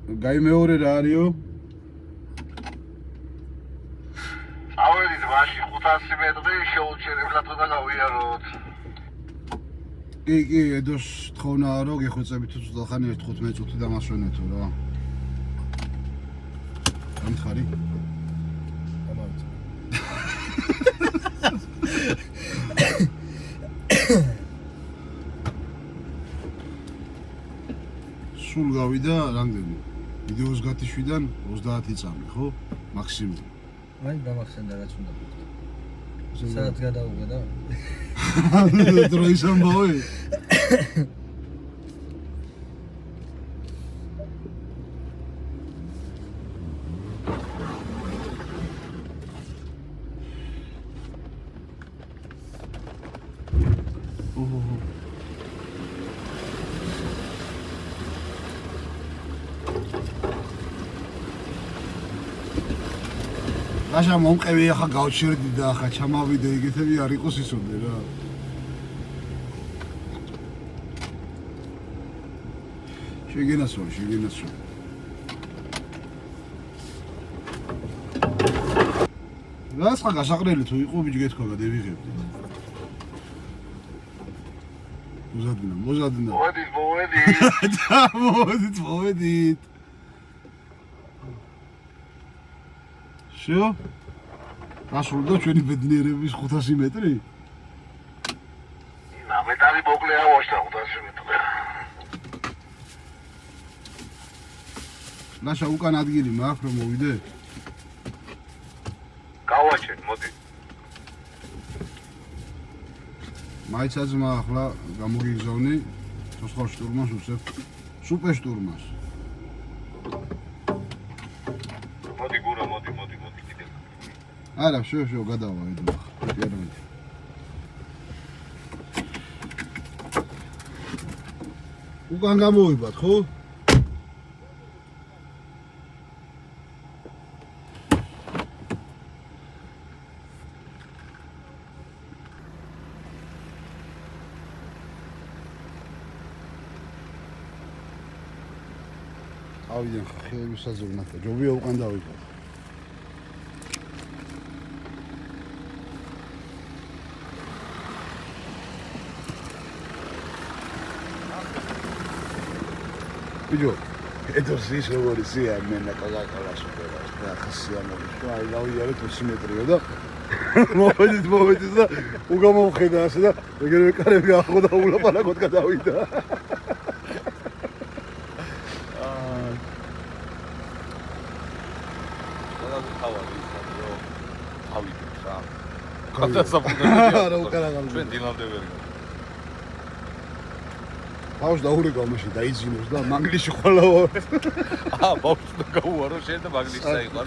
გაიმეორე რა არისო? ავედით მაშინ 500 მეტრი შეუჩერებლად უნდა გავიაროთ. კი, ედოს თხოვნაა რომ გეხვეწებით უცბად ხანი 15 წუთი დამასვენეთო რა. გამთხარი? ამავით. სულ გავიდა რამდენი? ვიდეოს გათიშვიდან 30 წამი, ხო? მაქსიმუმ. აი გამახსენდა რაც უნდა ვიტყვი. სადაც გადაუღე და დროის ამბავი? Აშა მომყევი ახლა გავჩერდი და ახლა ჩამავიდე იგეთები არ იყოს ისოდე რა. შეგენასო. რა სხვა გასაყრელი თუ იყო ბიჭი გეთქვა გადევიღებდი. მოზადნა. მოვედით. Всё? გასულდა ჩვენი ბედნიერების 500 მეტრი? მეტარი მოკლე ავაშთა 500 მეტრი. ლაშა უკან ადგილი მაქვს რომ მოვიდე? გავაჩენ, მოდი. მაიცა ძმა ახლა გამოგიგზავნი სხვა შტურმას უცებ. სუპერ შტურმას. მოდი. არა, შო, გადავა ედო. პირდაპირ. უკან გამოვიბათ, ხო? ავიდან ხეების საზრუნახა. ჯობია უკან დავიბათ. Bijo, ედოს ის როგორი სია მენა კაკალას უყურებს და ხასია მოგიშვა, აი გავიარეთ 20 მეტრიო და მოვედით და უგამოვხედა ასე და ეგრევე კარები ახოდა ულაპარაკოდ გადავიდა. არა უკანა გამი. ჩვენ დილამდე ბავშვს დაურეკავ მაშინ დაიძინოს და მანგლისში ხოლო. ბავშვს და გაუარო შენ და მაგლისში საიყო.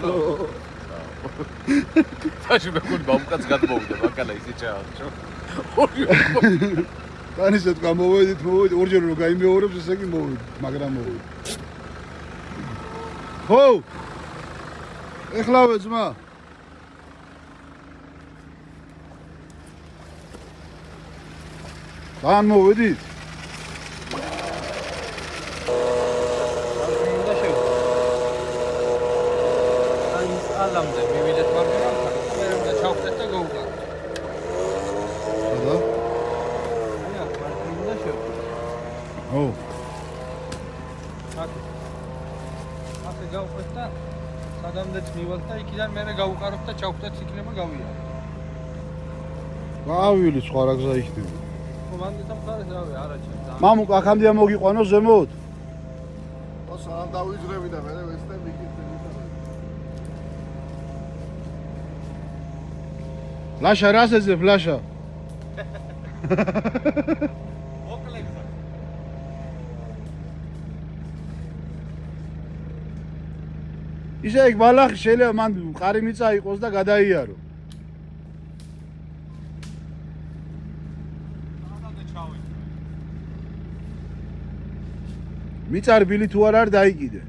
თაში მეკონი ბავკაც გადმოვიდა, მანქანა ისე ჩააღჭო. განისეთ გამოვედით, ორჯერ რომ გაიმეორებს, ესე იგი მოვიდით, მაგრამ მოვიდით. ხო! ეხლავე ძმა. თან მოვედით? ალამდე მივიდეთ მაგრამ მე უნდა ჩავხდეთ და გავუყაროთ. სადა?ია, მაგრამ უნდა შევხვდეთ. ო. ასე გავხდეთ და სადამდეც მივალთ და იქიდან მე გავუყაროთ და ჩავხდეთ ციკლება გავიაროთ. გავილი სხვა რა გზა იქნება. მანდეთა მხარეს რავი არა ჩემ. მამუკ აქამდე მოგიყვანო ზემოთ? ო სამ დავიძრები და მე ვესტები იქით. ლაშა რას ეძებ ლაშა? მოკლეცა. ისე იქ ბალახი შეიძლება მან მყარი მიწა იყოს და გადაიარო. მიწა რბილი თუ არ არის დაიკიდე.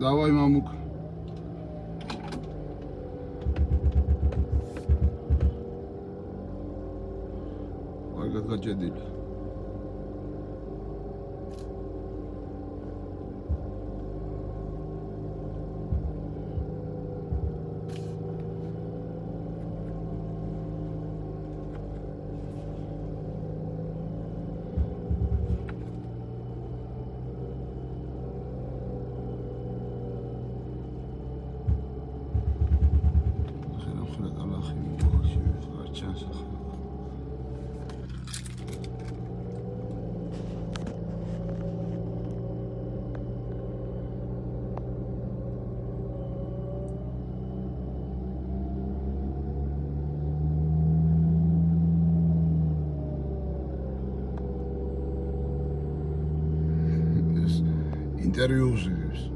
Давай, мамук. გაჭედილი. ინტერვიუს იღებს.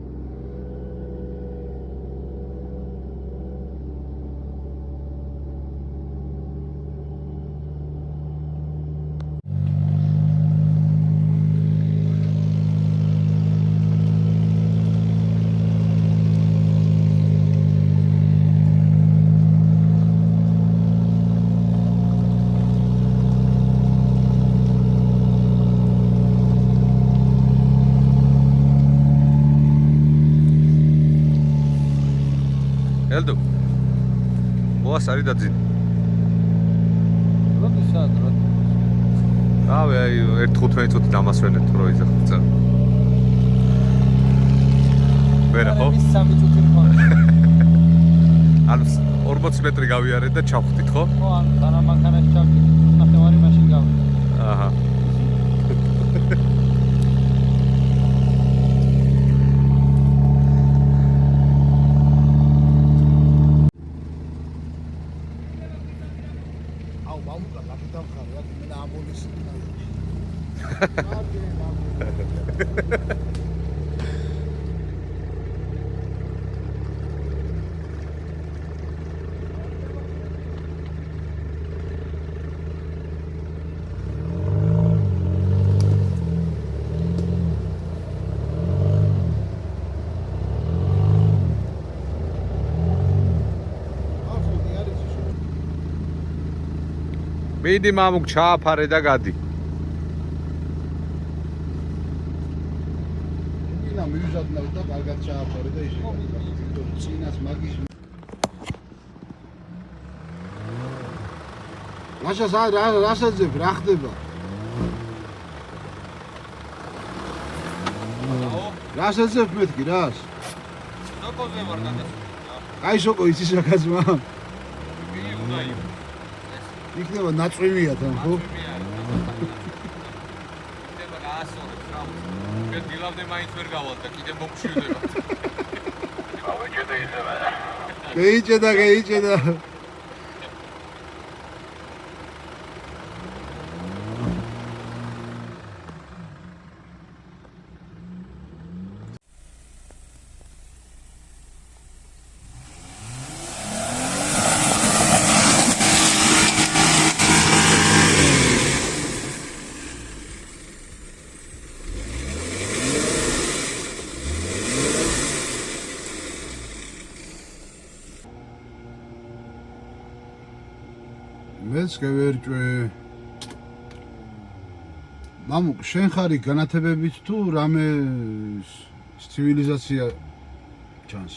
ელდო მოასარი და ძინი როდესაც რავი აი 1:15 წუთი დამასვენეთ თუ რო იზახცა ვერა ხო ის 3 წუთი მქონდა ანუ 40 მეტრი გავიარეთ და ჩავხვდით ხო ხო ან თანამანქანაში ჩავჭით ნახევარი მაშინ გავიდა აჰა მიდი მამუკ ჩააფარე და გადი ინა მივიზადნავ და კარგად ჩააფარე და ისე წინას მაგის მაშას რასაძებ რა ხდება რასაძებ მეთქი რას სოკოზე ვარ გადასული აი სოკო იცის რა კაცმა კი უნდა იყო იქნება ნაწვივია თან ხო? იქნება გაასწორებს რა. მე დილამდე მაინც ვერ გავალ და კიდე მომშვიდება. ავეჭედა ისევე. გეიჭედა. მეც გავერჭვე. მამუკ, შენ ხარი განათებებით თუ რამე ცივილიზაცია ჩანს?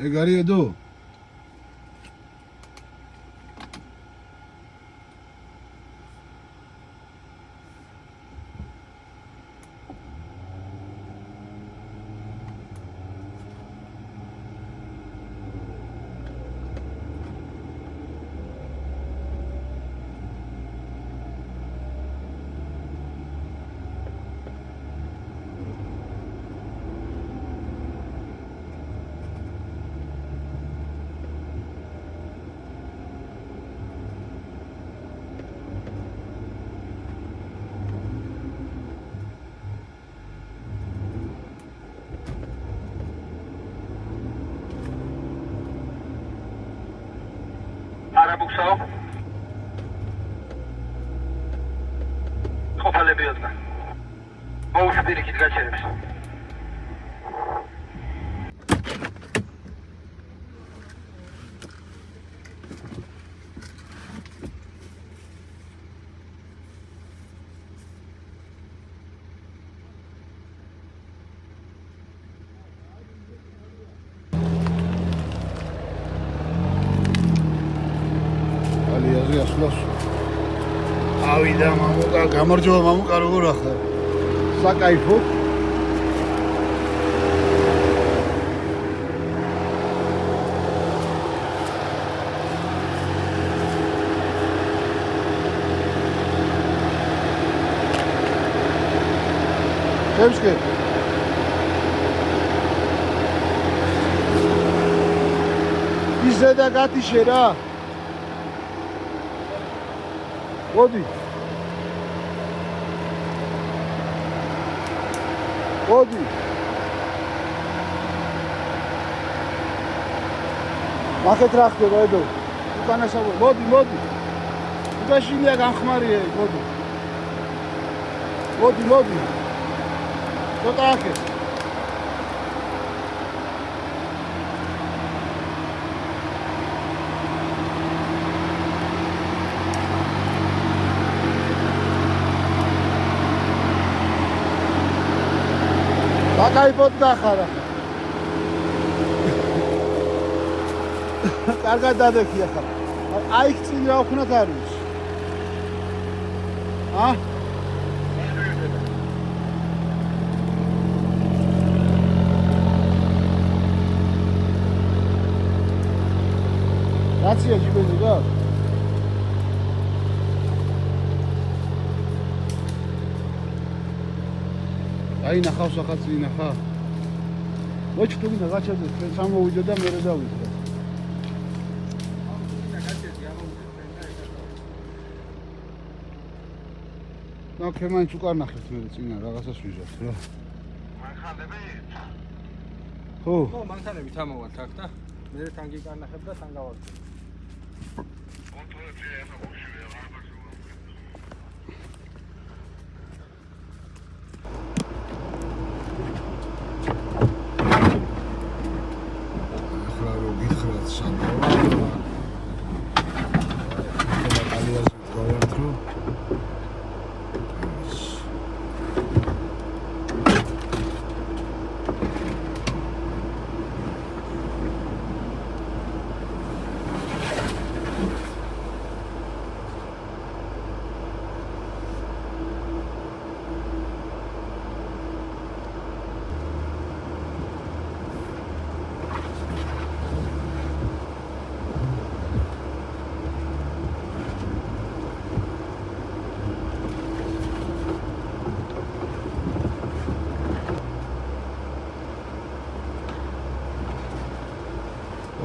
ეგ არის ედო? არაბუქსაო ყოფალები ოდნა მოუსპირიქით გაჩერებს ასვლას. ავიდა მამუკა, გამარჯობა მამუკა, როგორ ახლა? საკაიფო. Შემსკე. ისე და გათიშე რა. მოდი. მოდი. მახეთ რა ხდება ედო? უკანასაო, მოდი, მოდი. უკაშინია გამხმარია, მოდი. მოდი, მოდი. ცოტა ახე. საკაიფოდ გახარა. კარგად დადექი ახლა. აი იქ წინ რა უხნათ არის? რაცია ჯიბეზე გა? აი ნახავს ახლა წინ ნახა. მოჩ თუ გინდა გაჩერდეს ჩვენ სამოვიდო და მე რა დავიდე. ნუ ქემანც უკარ ნახეთ მე წინა რაღაცას ვიზავთ რა. მანქანებით? ხო. ხო, მანქანებით ამოვართ აქ და მე თან გიკარნახებ და თან გავართ. კონტროლებში ახლა მოშივე რა ბაშუა. ახლა რო გითხრათ სანდრა. ალიას გავართ რო.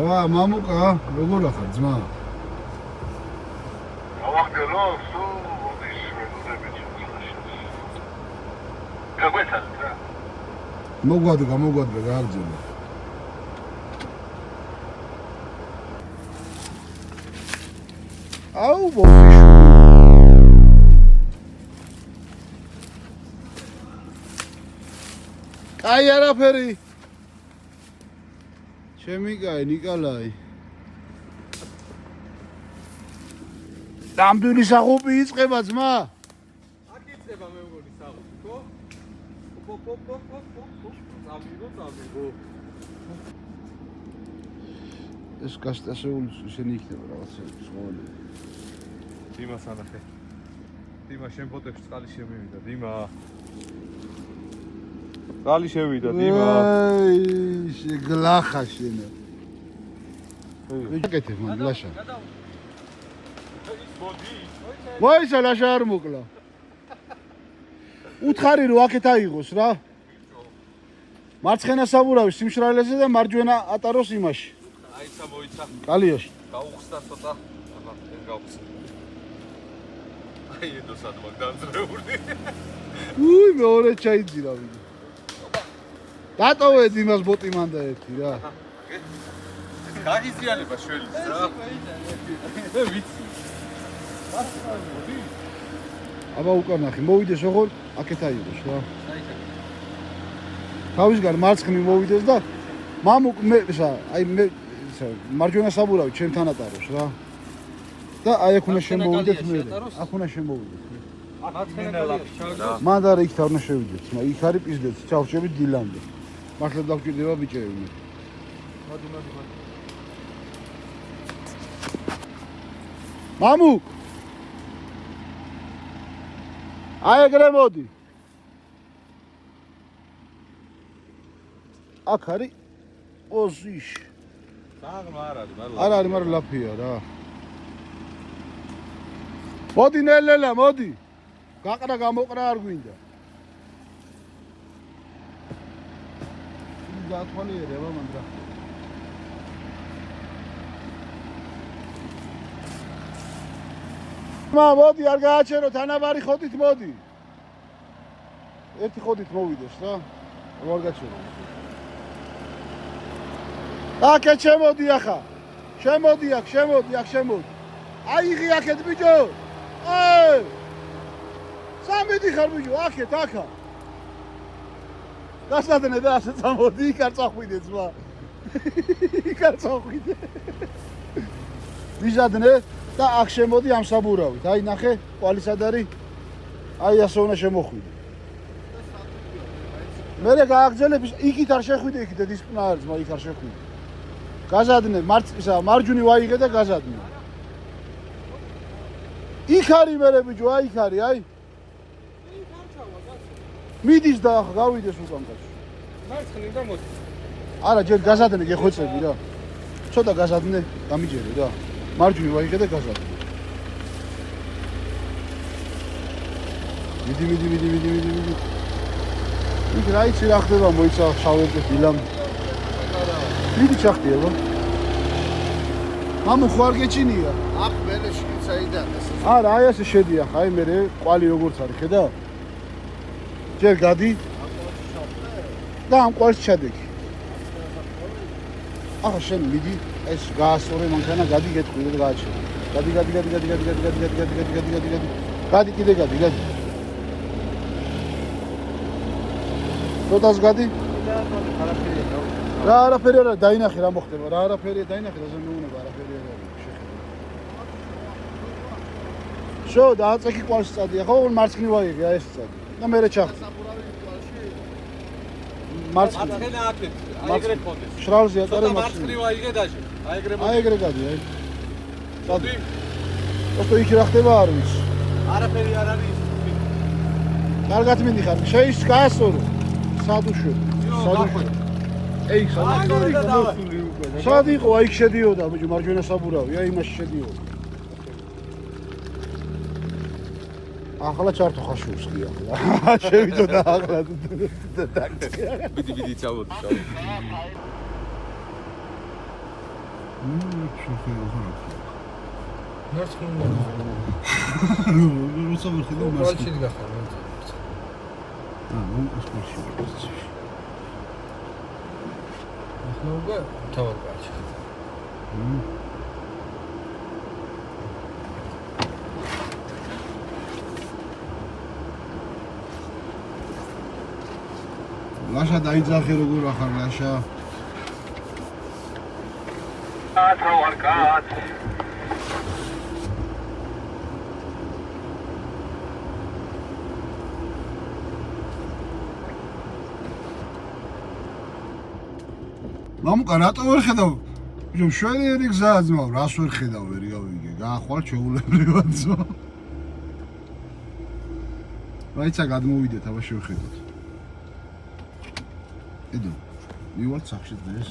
ვა მამუკა, როგორ ახარ ძმა? გავახდელო, სულ მოდის მეგობრები ჩხაშს. გაგვეცადეთ რა. მოგვადგა გააგზავნა. აუ ბოშ. კაი არაფერი. ჩემი კაი ნიკოლაი. ნამდვილი საღუპი იწყება ძმა? აქ იწება მე მგონი საღუპი, ხო? წავიღო. ეს კასტასეული ისინი იქნება რაღაცა სხვაული. დიმას ანახე. დიმა შენ ფოტოებში წყალი შემივიდა, დიმა. წყალი შევიდა, დიმა. აი, შეგლახა შენ. ვიკეთებ მან ლაშა. ვაისა ლაშა არ მოკლა. უთხარი რომ აქეთ აიღოს რა. მარცხენა საბურავი სიმშრალეზე და მარჯვენა ატაროს იმაში. აიცა მოიცა. კალიაში. გაუხსნა ცოტა. აბა, ეს გაუხსნა. აი ედოსად მაგდანძრეული. უი მეორე ჩაიძირა ვიდე. დატოვე იმას ბოტი მანდა ერთი რა. გაგიზიანება შველის რა. მე ვიცი. აბა უკან ნახე, მოვიდეს ოღონ აქეთ აიღოს რა. თავისგან მარცხნივ მოვიდეს და მამუკ მე აი მე მარჯვენა საბურავი ჩემთან ატაროს რა. და აი აქ უნდა შემოვიდეთ მე. აქ უნდა შემოვიდეთ. მარცხენა ლაფი ჩავდა. მან და იქ თავნა შევიდეთ. იქ არის პიზდეთ, ჩავშევით დილამდე. მართლა დავჭირდება ბიჭები. მოდი. მამუ აი ეგრე მოდი აქ არის ოზიშ საღმა არ არის არ არის მაგრამ ლაფია რა მოდი ნელელა მოდი გაყრა გამოყრა არ გვინდა გაათვალიერება მანდრა მოდი არ გააჩერო თანაბარი ხოდით მოდი ერთი ხოდით მოვიდეს რა არ გაჩერო აკე შემოდი ახლა შემოდი აქ შემოდი აიღი აქეთ ბიჭო აი სამედი ხარ ბიჭო აქეთ აქა გასადნე და ასე წამოდი იქ არ წახვიდე ძმა იქ არ წახვიდე ვიზადნე და აქ შემოდი ამ საბურავით აი ნახე ყვალისად არის აი ასე უნდა შემოხვიდე მერე გააგზელებ იქით არ შეხვიდე იქით დისპნა არის ძმა იქ არ შეხვიდე გაზადნე მარჯვნივ აიღე და გაზადნე იქ არის მერე ბიჭო აი იქ არის აი მიდის და ახლა გავიდეს უკან კაცო მარცხნივ და მოდი არა ჯერ გაზადნე გეხვეწები რა ცოტა გაზადნე გამიჯერე რა მარჯვნივ აიღე და გაზადნე მიდი იქ რა იცი რა ხდება მოიცა შავერდე დილამ მიდი ჩახტიება მამუ ხო არ გეჩინია აქ მერე შვიცაიდან არა აი ასე შედია აი მე ყვალი როგორც არის ხედავ ჯერ გადი და ამ ყვალს ჩადექი ახლა შენ მიდი ეს გაასწორე მანქანა გადი გეტყვი და გააჩერე გადი კიდე გადი როდას გადი რა არაფერი არა დაინახე რა მოხდება რა არაფერია დაინახე და ზემეუნება არაფერი არა შო და აწექი ყვალს წადია ხო მარცხნივ აიღე აი ეს წადი და მე ჩახტი მარცხენა აქეთ აიგრე ხონდეს შრალზე ატარე მარცხნივ აიღე დაჟე აიგრე აი ეგრე გადი აი წადი ოსტო იქ რა ხდება არ ვიცი არაფერი არ არის კარგად მიდიხარ შეის გაასწორო სადუშვე ეი სად იყო აი შედიოდა ბიჭო მარჯვენა საბურავი აი იმაში შედიოდა ახლა ჩართო ხაშურს კი ახლა შევიდოდა ახლა მიდი ჩავოდი მარცხნივ როცა ვერ ხედავ ვალჩით გახარ ახლა უკვე თავად გაჩი ლაშა დაიძახე როგორ ახარ ლაშა ათავარ კაც მამუკა რატო ვერ ხედავ? ბიჭო შვენიერი გზაა ძმაო, რას ვერ ხედავ ვერ გავიგე. გაახვალ ჩეულებრივად ძმაო. რაიცა გადმოვიდეთ, აბა შევხედოთ. ედო, მივალ სახში დღეს.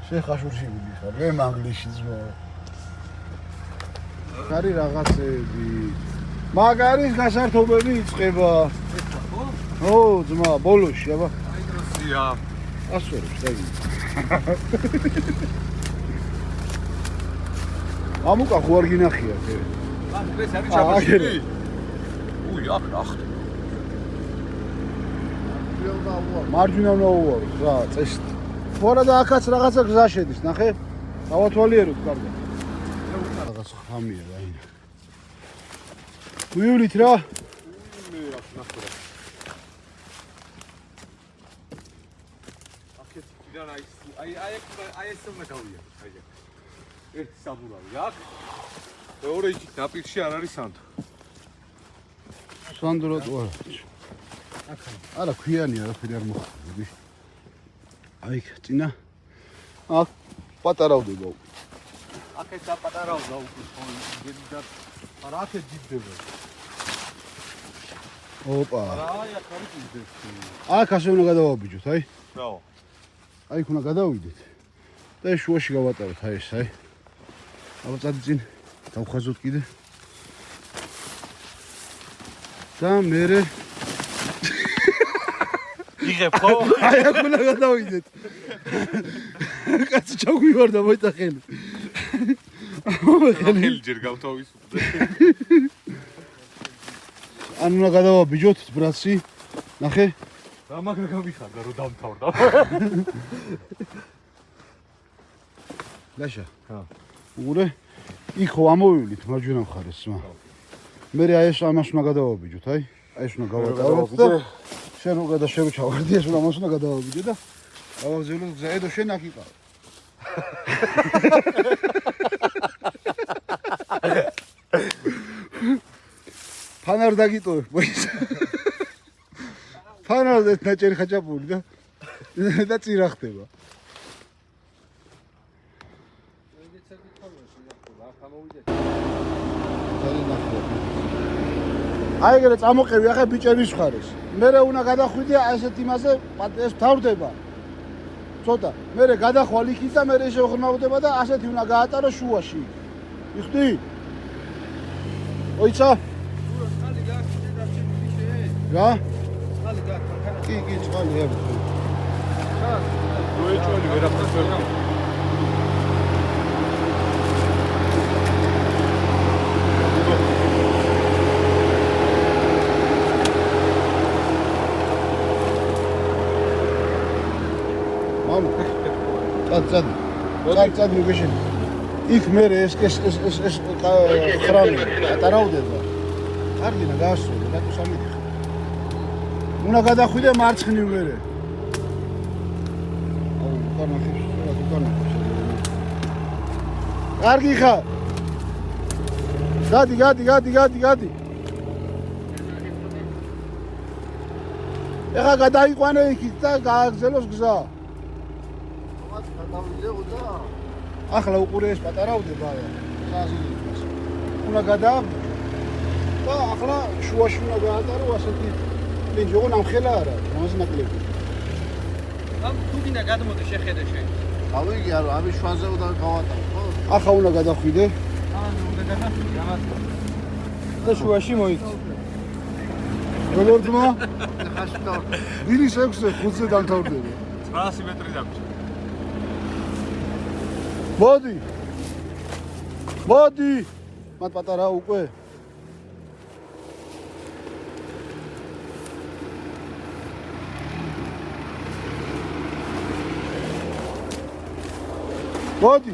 შეხაშურში მიდიხარ, მე მანგლისში ძმაო. ხარი რაღაცები. მაგარის გასართობები იწყება. ო, ძმა, ბოლოში, აბა. აი დროსია. ასვერებს, დაიგი. ამუკა ხო არ გინახია, ხე. ეს არის ჩაბაში. უი, აქ რა ხდება? მარჯვენა უნდა უვარო, რა, წესით. ხوارა და აქაც რაღაცა გზა შედის, ნახე? დავათვალიეროთ კარგად. რაღაც ხამია, რაინა. ვივლით რა? მე რა ნახე. აქეთიდან აი ეს უნდა გავია, აი ეს. ერთი საბურავი აქ. მეორე იქით ნაპირში არ არის სანდო. სანდრო თუ არა? არა, ქვიანი არაფერი არ მოხდება. აი, წინა აქ პატარავდება. აქეთ დაპატარავდა უკვე გედი და არა აქეთ დიდდება. ოპა. არა აი აქ არის დიდებს. აქ ასე უნდა გადავაბიჯოთ, აი. რა. აი იქ უნდა გადავიდეთ. და ეს შუაში გავატაროთ, აი ეს, აი. აბა წადი წინ, დავხაზოთ კიდე. და მერე იღებ ხო? აი აქ უნდა გადავიდეთ. კაცი ჩაგვივარდა მოიტახელი. ხელი ჯერ გავთავისუფლე. ან უნდა გადავაბიჯოთ ბრაცი. ნახე. რა მაგრა გამიხარდა რომ დამთავრდა. ლაშა. ჰა. უყურე. იქ ხო ამოვივლით მარჯვენა მხარეს, სმა. მე აი ეს ამას უნდა გადავაბიჯოთ, აი. აი ეს უნდა გავატაროთ და შენ უკვე და შენ ჩავარდი ეს ამას უნდა გადავაბიჯე და გავაგზავნოთ გზა. ედო შენ აქ იყავ. ფანარ დაგიტოვებ მოის. ფანარ დაჭერი ხაჭაპური და წირა ხდება. აი ეგრე წამოყევი ახლა ბიჭების მხარეს. მერე უნდა გადახვიდე ასეთ იმაზე ეს თავდება. ცოტა. მერე გადახვალ იქით და მერე ისე ხმავდება და ასეთი უნდა გაატარო შუაში. იხდი? ოიცა? რა? კი, წყალი აბა. როეჭველი ვერაფერს ვერ გავ. წად მიგეშენ. იქ მე ეს ხრამი ატარავდება. კარგინა გაასწორე, რატო სამიდიხარ. უნდა გადახვიდე მარცხნივ მერე. აუ, უკანა ხებს, უკანა ხებს. კარგი ხარ. გადი. ეხა გადაიყვანე იქით და გააგზელოს გზა. ახლა უყურე ეს პატარავდება საზიდებას. უნდა გადააბიჯო. და ახლა შუაში უნდა გაატარო ასეთი ლინჯი, ოღონ ამხელა არა, ამაზე ნაკლები. ამ თუ გინდა გადმოდე შეხედე შენ. ავიგი არა, ამის შვაზე უნდა გავატარო, ხო? ახლა უნდა გადახვიდე. უნდა გადახვიდე ამას. და შუაში მოიწ. როლორდმა ხაში და დილის 6-ზე 5-ზე დამთავრდება. 900 მეტრი დამჭი. მოდი. მათ პატარა უკვე. მოდი.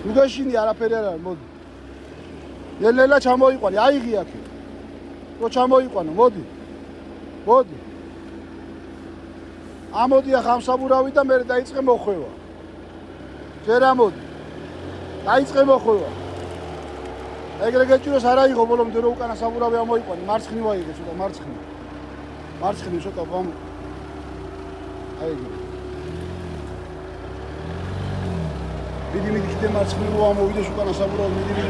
უდაშინი არაფერი არ არის, მოდი. ელელა ჩამოიყვანე, აიღი აქე. რო ჩამოიყვანო, მოდი. ამოდი ახლა ამ საბურავი და მე დაიწყე მოხვევა. ჯერ ამოდი. დაიწყე მოხვევა. ეგრე გეჭიროს არ აიღო ბოლომდე რო უკანა საბურავი ამოიყვანე, მარცხნივ აიღე ცოტა მარცხნივ. მარცხნივ ცოტა ვამ. აი ეგ. მიდი კიდე მარცხნივ რო ამოვიდეს უკანა საბურავი, მიდი.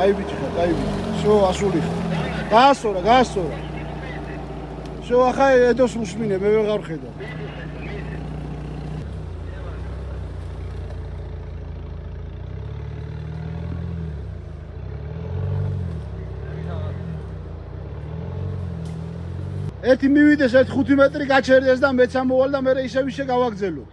აი ბიჭი ხარ, აი ბიჭი. შო ასული ხარ. გაასწორა. შო ახლა ედოს უსმინე, მე ვეღარ ხედავ. ერთი მივიდეს, ერთ 5 მეტრი გაჩერდეს და მეც ამოვალ და მე ისევ ისე გავაგზელო.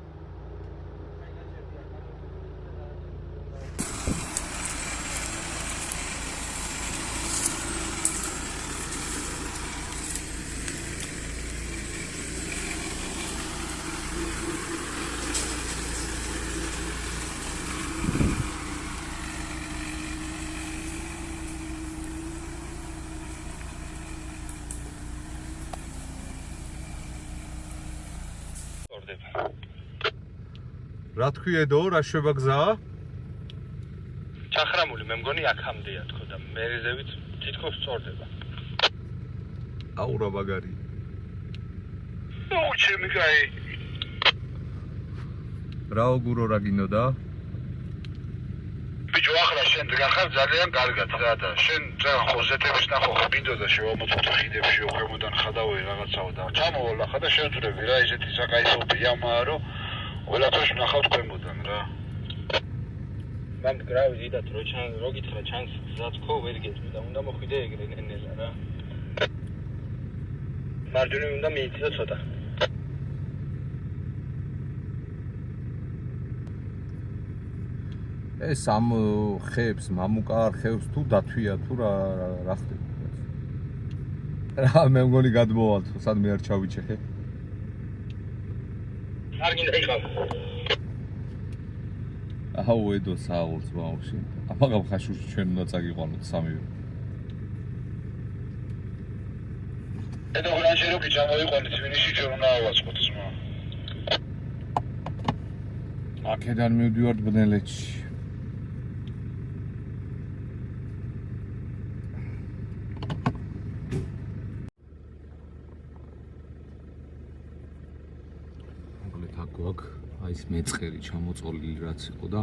რა თქვი ედო, რა შვება გზა? ჩახრამული მე მგონი აქამდეა თქო და მერეზევით თითქოს სწორდება. აუ რა მაგარი. ნუ ჩემი კაი. რა უგურო რა გინდა? ბიჭო, ახლა შენ დგახარ ძალიან კარგად რა და შენ ძალიან ხოზეთების ნახო მინდოდა შევამოწმოთ ხიდებში ოქემოდან ხადავე რაღაცაო და ჩამოვალ ახლა და შევძვრები რა ისეთი საკაისო იამაა რომ ყველაფერს ნახავთ ქვემოდან რა. მან გრავი დიდად რო გითხრა ჩანს გზაც ხო ვერ გეტყვი და უნდა მოხვიდე ეგრე ნელა რა. მარჯვნივ უნდა მიიწიო ცოტა. ეს ამ ხეებს, მამუკარ ხეებს თუ დათვია თუ რა ხდება? რა მე მგონი გადმოვალთ, სადმე არ ჩავიჩეხე. არ გინდა იყავ. აჰა ედო საულს ბავშვი. აბაღამ ხაშუში ჩვენ უნდა წაგიყვანოთ სამივე. ედო გრანჟერო კი ჩამოიყვანეთ ვინიში ჩვენ უნდა ავაწყოთ ზმა. აქედან მივდივართ ბნელეთში. აი ეს მეწყერი ჩამოწოლილი რაც იყო და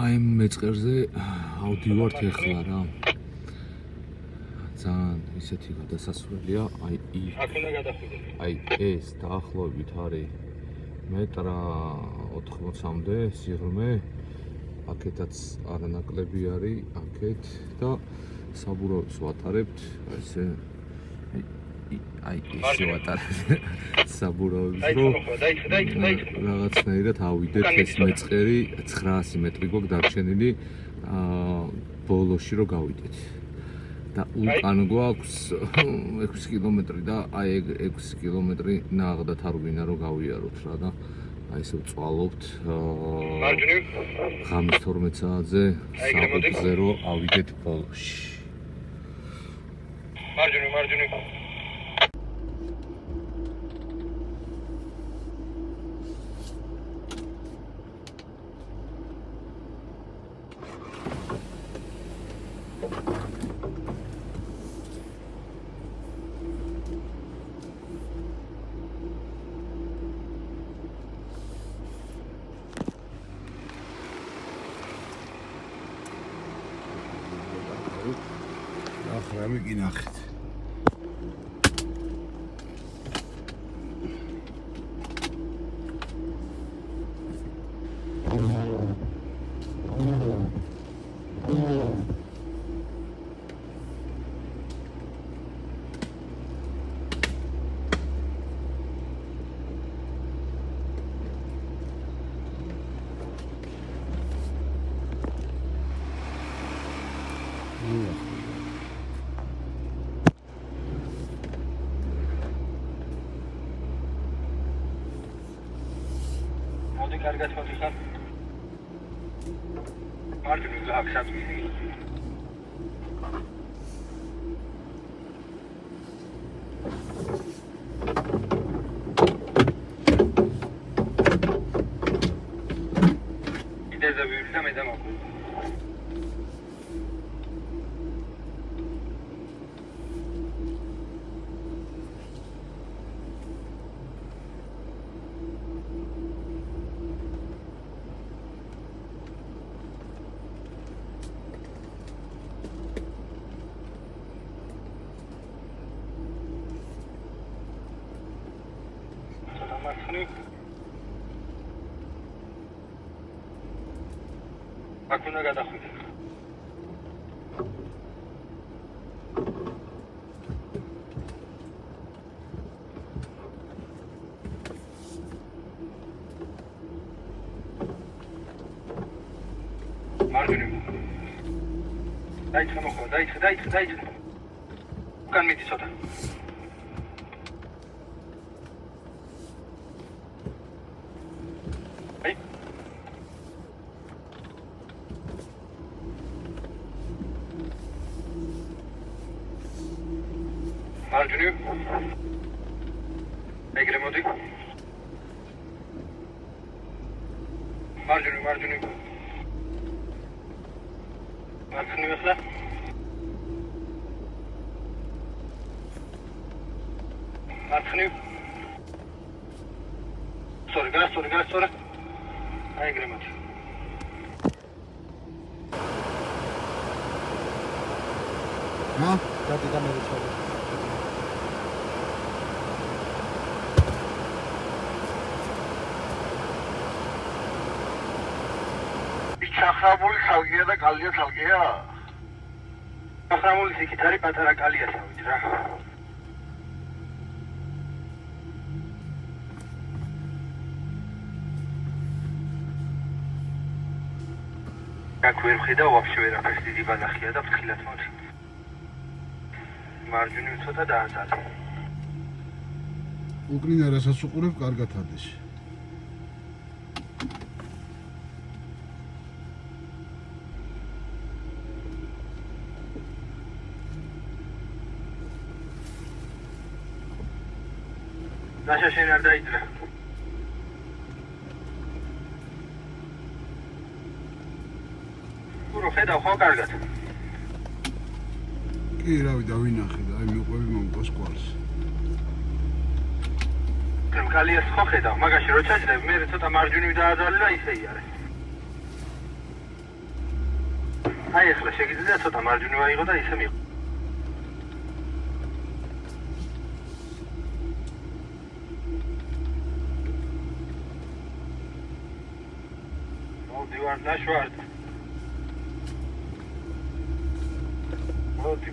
აი მეწყერზე ავდივართ ეხლა რა. ძალიან ისეთი გადასასვლელია, აი აქ უნდა გადახვიდე. აი ეს დაახლოებით არის მეტრა 80-მდე სიღრმე. აქეთაც არანაკლები არის, აქეთ და საბურავებს ვატარებთ, ესე აი ისე ვატარებთ საბურავებს, რომ რაღაცნაირად ავიდეთ ეს მეწყერი 900 მეტრი გვაქვს დარჩენილი ბოლოში რომ გავიდეთ. და უკან გვაქვს 6 კილომეტრი და აი 6 კილომეტრი ნაღდათ არ გვინდა რომ გავიაროთ რა და აი ესე ვწვალობთ მარჯვნივ ღამის 12 საათზე საფუძზე რომ ავიდეთ ბოლოში. მარჯვნივ ახლა მიგინახეთ. მოდი კარგად მოხარ. მარჯვნივ აქ იდეზე ვივლი და მე დამაკვირდი. აქ უნდა გადახვიდე. მარჯვნივ. დაიწყე მოხდა, დაიწყე. უკან მიდი ცოტა. მარჯვნივ. ეგრე მოდი. მარჯვნივ. მარჯვნივ ახლა. მარჯვნივ. Sorry. გასწორე. აი გრემოთ. დადი გამერეცავი. ჩახრამული თალგია და კალია თალგია. ჩახრამული იქით არის პატარა კალიასავით რა. აქ ვერ ხედავ ვაფშე ვერაფერს დიდი ბანახია და ფრთხილად მოდი. მარჯვნივ ცოტა დააზარე. უკრინა რასაც უყურებ კარგად ადეს. ნაშა შენ არ დაიძრა. ურო ხედავ ხო კარგად. კი რავი დავინახე და აი მეყვები მომყავს ყვალს. კალიას ხო ხედავ, მაგაში რო ჩაჭრებ, მე ცოტა მარჯვნივ დააძალე და ისე იარე. აი ახლა შეგიძლია ცოტა მარჯვნივ აიღო და ისე მიიღო. მოვდივარ ნაშვართ. მოდი.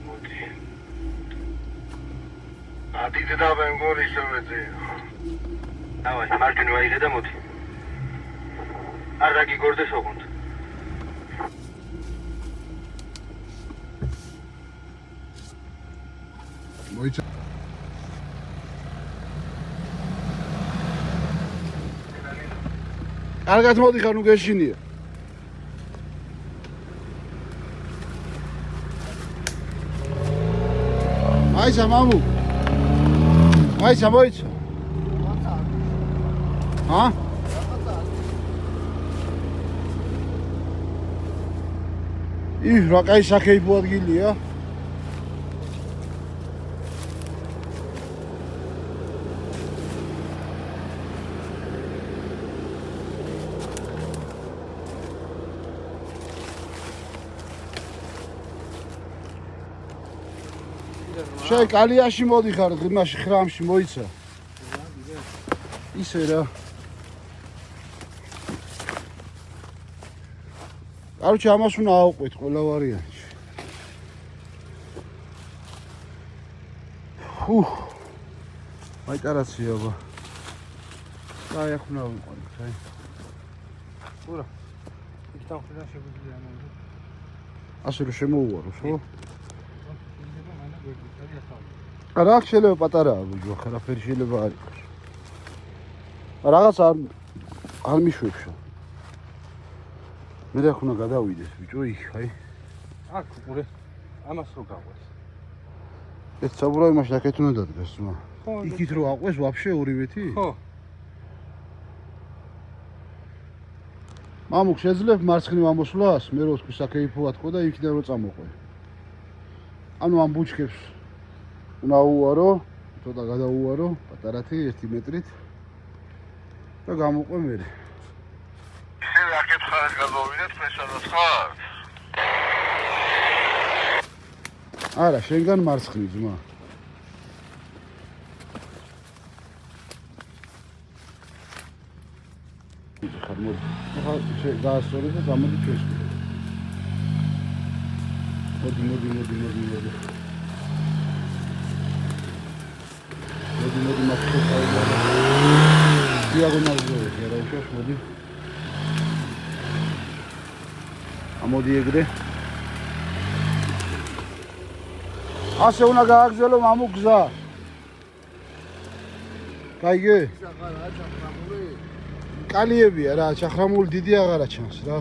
ადიდე და მეგორი შემეძე. დავაი, მარჯვნივ აიღე და მოდი. არ დაგიგორდეს ოღონდ. მოიცა. კარგად მოდიხარ, ნუ გეშინია. აიცა მამუ. აიცა მოიცა. ჰა? რა კაი საქეიფო ადგილია. შენ კალიაში მოდიხარ, იმაში ხრამში მოიცა. ისე რა. კაროჩე ამას უნდა აუყვეთ ყველა ვარიანტში. აი ტარაცია ბა. აი ახ უნდა ვიყვანოთ, აი. უրա. იქ დავხედა შეგვიძლია ამაზე. ასე რომ შემოუვაროს, ხო? რა შეიძლება პატარაა ბიჭო, ხარაფერი შეიძლება არ იყოს. რაღაც არ მიშვებშო. მე რა ხუნა გადავიდეს ბიჭო იქ, აი. აქ უყურე. ამას რო გაყვეს. ეს საბურავი მაშინ აქეთ უნდა დადგეს, ძმა. იქით რო აყვეს ვაფშე ორივეთი? ხო. მამუკ შეძლებ მარცხნივ ამოსვლას, მე რო თქვი საქეიფოა თქო და იქიდან რო წამოყვე. ანუ ამ ბუჩქებს უნდა უარო, ცოტა გადაუარო, პატარათი 1 მეტრით და გამოყვე მე. შენ აქეთ ხარ გადავიდეთ, მე სადაც ხარ? არა, შენგან მარცხნივ, ძმა. ხარ მოდი. ახლა შენ დაასწორე და გამოდი ჩვენს. მოდი. მოდი მაქრო წავიდა. დიაგონალზე რა უშავს მოდი. ამოდი ეგრე. ასე უნდა გააგზელო მამუ გზა. კაიგე? კალიებია რა, ჩახრამული დიდი აღარა ჩანს რა.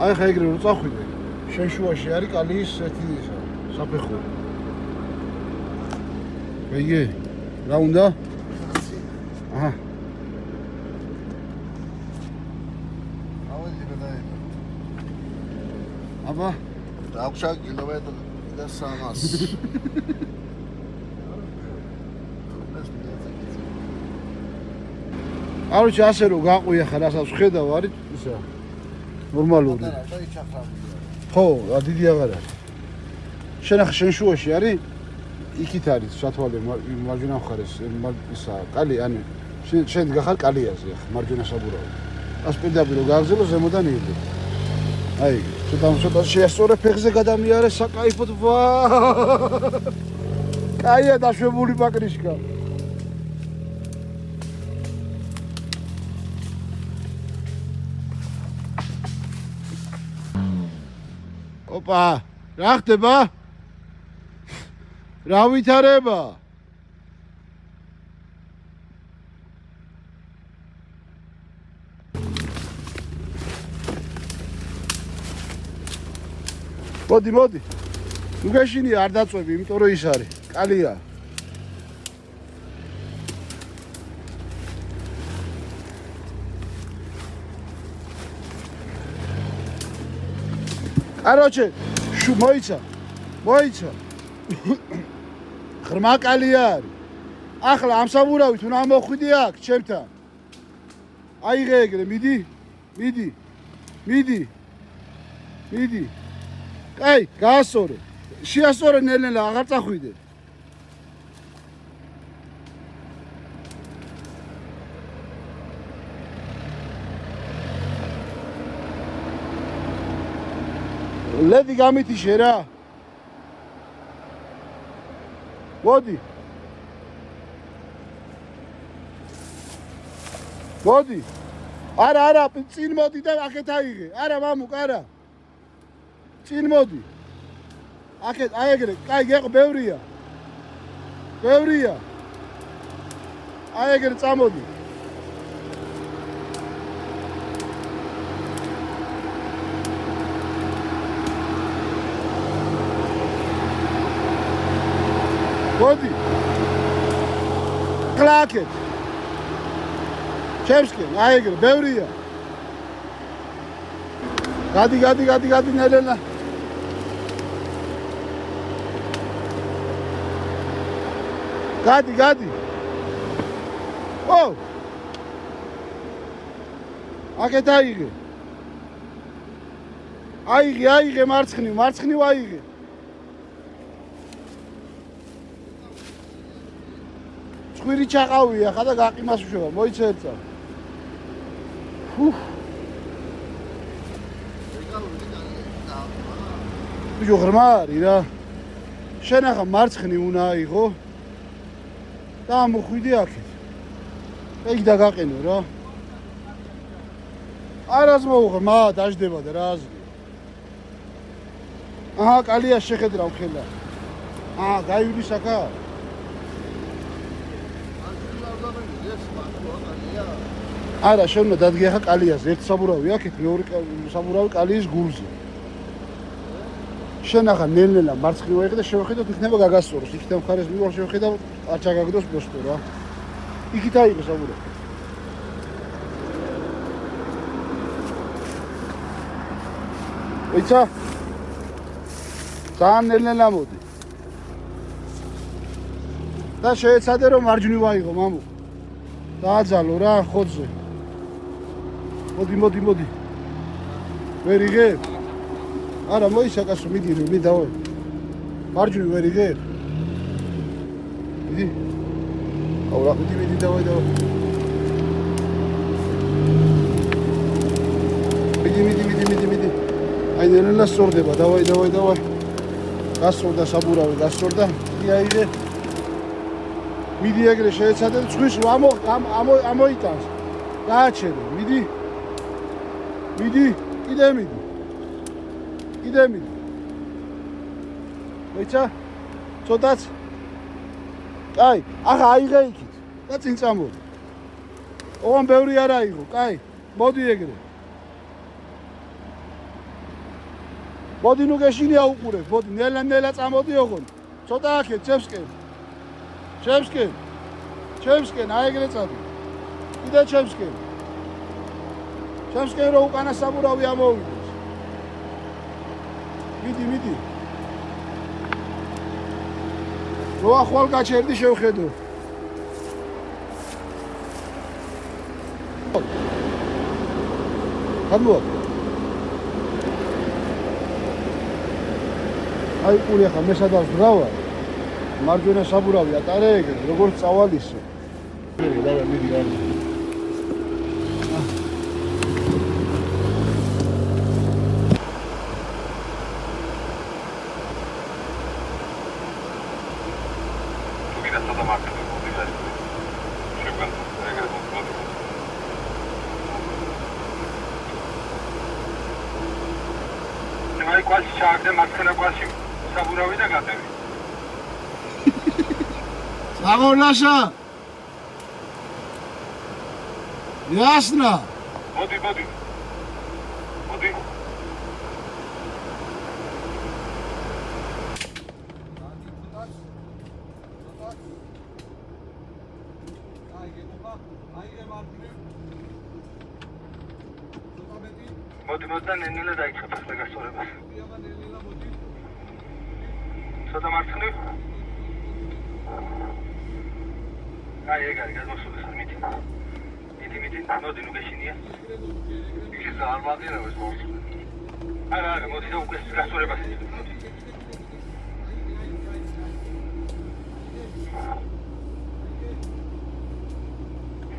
აი ხა ეგრე რო წახვიდე. შენ შუაში არის კალიის ერთი საფეხური. კაიგე? რა უნდა? აჰა. ავედი გადაი. აბა, დაგვშა კილომეტრი და 300. Короче, ასე რომ გაყვია ხარ, რასაც ხედავ არის ისა ნორმალური. ხო, დიდი აღარ არის. შენ ახლა შენ შუაში არის? იქით არის სათვალე მარჯვენა მხარეს ისა კალი, ანუ შენ გახარ კალიაზე ახლა მარჯვენა საბურავი. ას პირდაპირ რო გააგზავნო ზემოდან იღე. აი, ცოტა შეასწორე ფეხზე გადამიარე საკაიფოდ ვა. კაია დაშვებული ბაკრიშკა. ოპა, რა ხდება? რა ვითარება? მოდი. ნუ გეშინია არ დაწვევი, იმიტომ რომ ის არის. კალია. Короче, მოიცა. ღრმა კალია არის. ახლა ამ საბურავით უნდა მოხვიდე აქ ჩემთან. აიღე ეგრე, მიდი. აი, გაასწორე. შეასწორე ნელ-ნელა, აღარ წახვიდე. ლედი გამითიშე რა. მოდი. არა, წინ მოდი და აქეთ აიღე. არა, მამუკ, არა. წინ მოდი. აქეთ, აი ეგრე, კაი, გეყო, ბევრია. აი ეგრე წამოდი. მოდი. კლაკეთ. ჩემსკენ, აი ეგრე, ბევრია. გადი ნელელა. გადი. ო! აქეთ აიღე. აიღე მარცხნივ აიღე. ხვირი ჩაყავია ხა და გაყიმას უშოვა, მოიცერცა. ბიჭო ღრმა არის რა. შენ ახლა მარცხნივ უნდა აიღო. და მოხვიდე აქეთ. ეგ დაგაყენო რა. არას მოუღრმა, დაждდება და რა აზრი. აჰა, კალია შეხედრავ ხელა. გაივლის აქა. არა, შენ უნდა დადგე ახლა კალიაზე, ერთ საბურავი აქეთ, მეორე საბურავი კალიის გულზე. შენ ახლა ნელ-ნელა მარცხნივ აიღე და შევხედოთ, იქნება გაგასწოროს. იქით მხარეს მივარ შევხედავ, არ ჩაგაგდოს ბოსტო რა. იქით აიღე საბურავი. ვიცა? ძალიან ნელ-ნელა მოდი. და შეეცადე რომ მარჯვნივ აიღო, მამუ. დააძალო რა, ხოძზე. მოდი. ვერ იღებ? არა, მოისაკასო, მიდი დავე. მარჯვნივ ვერ იღებ? მიდი. აუ რა, მიდი დავე. მიდი. აი ნელა სწორდება, დავай. გასწორდა საბურავი, აიღე. მიდი ეგრე შეეცადე, წვის ამოიტანს. გააჩერე, მიდი. კიდე მიდი. მოიცა? ცოტაც. კაი, ახლა აიღე იქით. და წინ წამოდი. ოღონ ბევრი არ აიღო, კაი. მოდი ეგრე. მოდი ნუ გეშინია უყურებ, მოდი ნელა წამოდი ოღონ. ცოტა აქეთ ჩემსკენ, აი ეგრე წადი. კიდე ჩემსკენ რო უკანა საბურავი ამოვიდეს. მიდი. რო ახვალ გაჩერდი შევხედო. ხადმოა. აი ყური ახლა მე სადაც ვრავარ. მარჯვენა საბურავი ატარე ეგრე, როგორც წავალისო. დავე მიდი არ. აი კვაში ჩააგდე მარცხენა კვაში საბურავი და გადავი. Αγωνάσα! Ясно! მოდი. მოდი და ნენელა დაიწყებ ახლა გასწორებას. ცოტა მარცხნივ. აი ეგ არის გადმოსული სამითი. მიდი, მოდი ნუ გეშინია. ის არ მადიანებს მოსული. არა, მოდი და უკვე გასწორებას ისწრებ.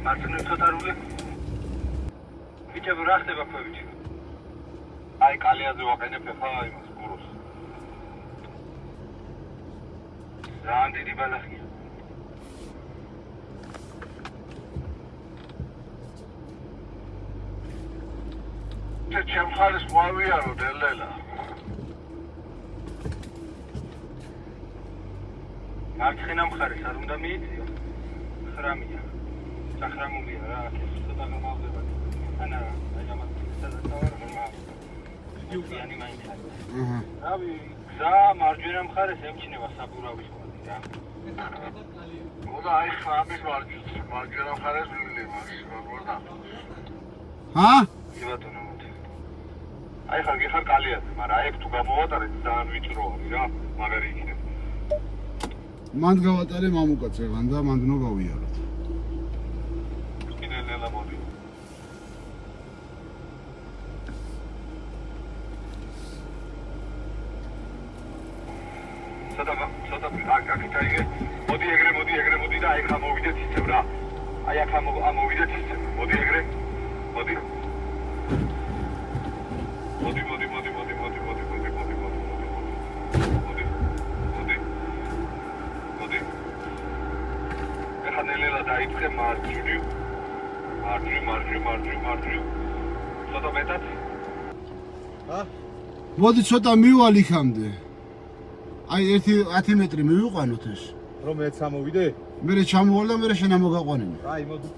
მარცხნივ ცოტა რული. ბიჭები რა ხდება ქვევიჩი? აი კალიაზე ვაყენებ ხა იმას გუროს. ძალიან დიდი ბალახია. ჩემ ხალხს მოავიარო დელელა. მარცხენა მხარეს არ უნდა მიიწიო. ხრამია. სახრამულია რა, ეს ცოტა გამავდება. ანა, აი ამას სადაც ვარ. იუგიანი მაინც. რავი, გზა მარჯვენა მხარეს ემჩნევა საბურავის კვალი რა. მოდა აი ხამის მარჯვენა მხარეს ვივლი მას, როგორ და? ჰა? იბატონო მოდი. აი ხარ გიხარ კალიაზე, მაგრამ აი თუ გამოვატარეთ ძალიან ვიწრო არის რა, მაგარი იქნება. მანდ გავატარე მამუკაცებან და მანდ ნო გავიაროთ. კიდე ნელა მოდი. ცოტა აკაკიტაიგე. მოდი ეგრე და აი ხა მოვიდეთ ისევ რა. აი აქ ამოვიდეთ ისევ. მოდი ეგრე. მოდი. ეხლა ნელა დაიწყე მარჯვნივ. ცოტა მეტად. ჰა? მოდი ცოტა მივალ იქამდე. აი 10 მეტრი მივიყვანოთ ეს. რომ მეც ამოვიდე? მე ჩამოვალ და მე შენ ამოგაყვანინე. აი მოდი.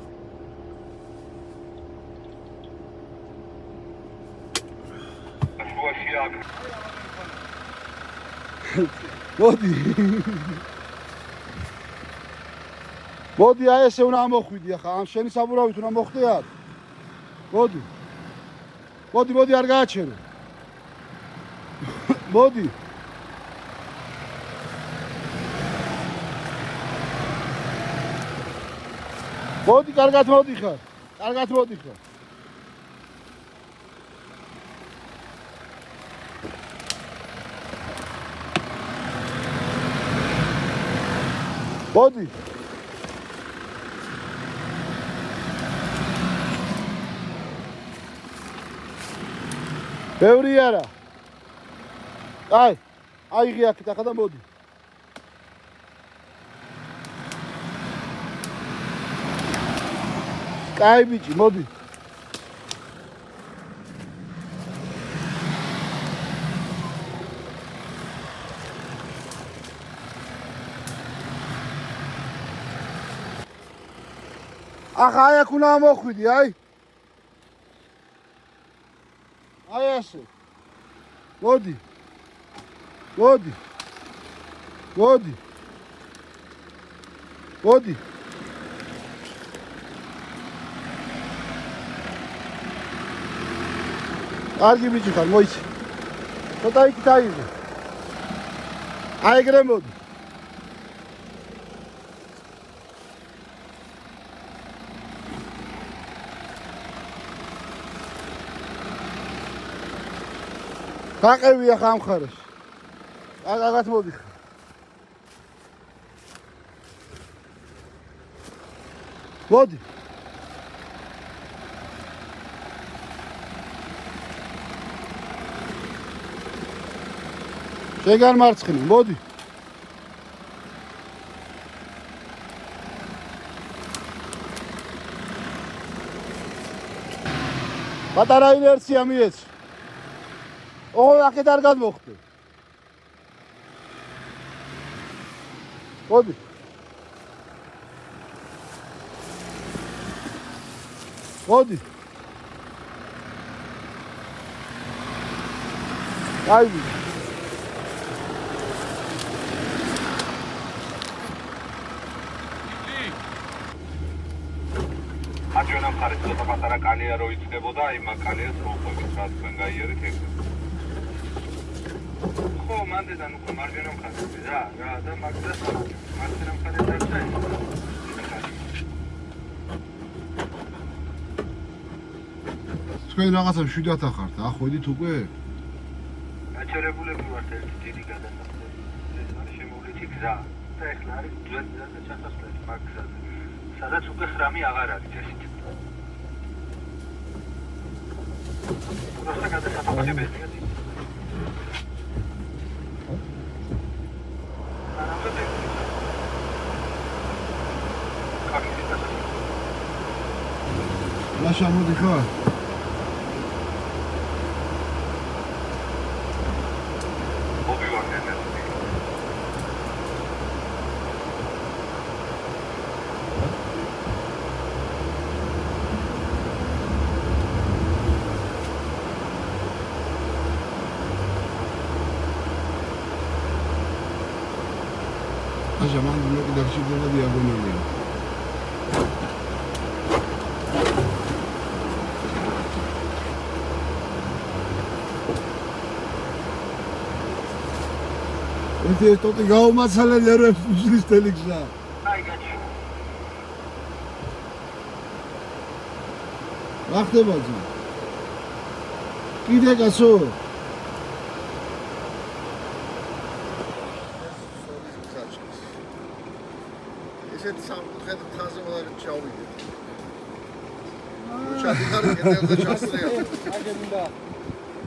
შუაშია. მოდი. მოდი აი ესე უნდა ამოხვიდი ახლა ამ შენი საბურავით უნდა მოხვდე აქ. მოდი არ გააჩერე. მოდი. მოდი კარგად მოდიხარ. მოდი. ბევრი არა. აიღე აქეთ ახლა და მოდი. კაი ბიჭი, მოდი. ახლა აი აქ უნდა მოხვიდი, აი ასე. მოდი. კარგი ბიჭი ხარ, მოიცი. ცოტა იქით აიღე. აი ეგრე მოდი. გაყევია ხა ამ ხარეს. აგაგაც მოდი. მოდი. შეგან მარცხნი, მოდი. პატარა ინერცია მიეც. აქეთ არ გადმოხდე. მოდი. მოდი. აივი. აჯონა მხარეს ცოტა პატარა კალია რო იწყებოდა, აი მაგ კალიას რო უყვებით, რაც თქვენ გაიარეთ ეგ. ხო, მანდედან უკვე მარჯვენა მხარეს რა და მაგდას მარჯვენა მხარეს დარჩა. თქვენ რაღაცა 7 ახართ, ახვედით უკვე? გაჩერებულები ვართ ერთი დიდი გადასახადები. ეს არის შემოვლითი გზა. და ეხლა არის ძველი ჩასასვლელი მაგ გზაზე. სადაც უკვე ხრამი აღარ არის ესეთ. просто გადასახადებია. ლაშა მოდი ხარ? ჟამან მოკი დაგჭირდება დიაგონალია. ეს ტოტი გაუმაცალე რებს უშლის ტელეგზა. აი გაჩი. ახდება ძმა. კიდე კაცო. ესეთი სამკუთხედ თხაზე ვარ ჩავიდეთ. ჩადიხარ კედელზე ჩასწრია. აგებინდა.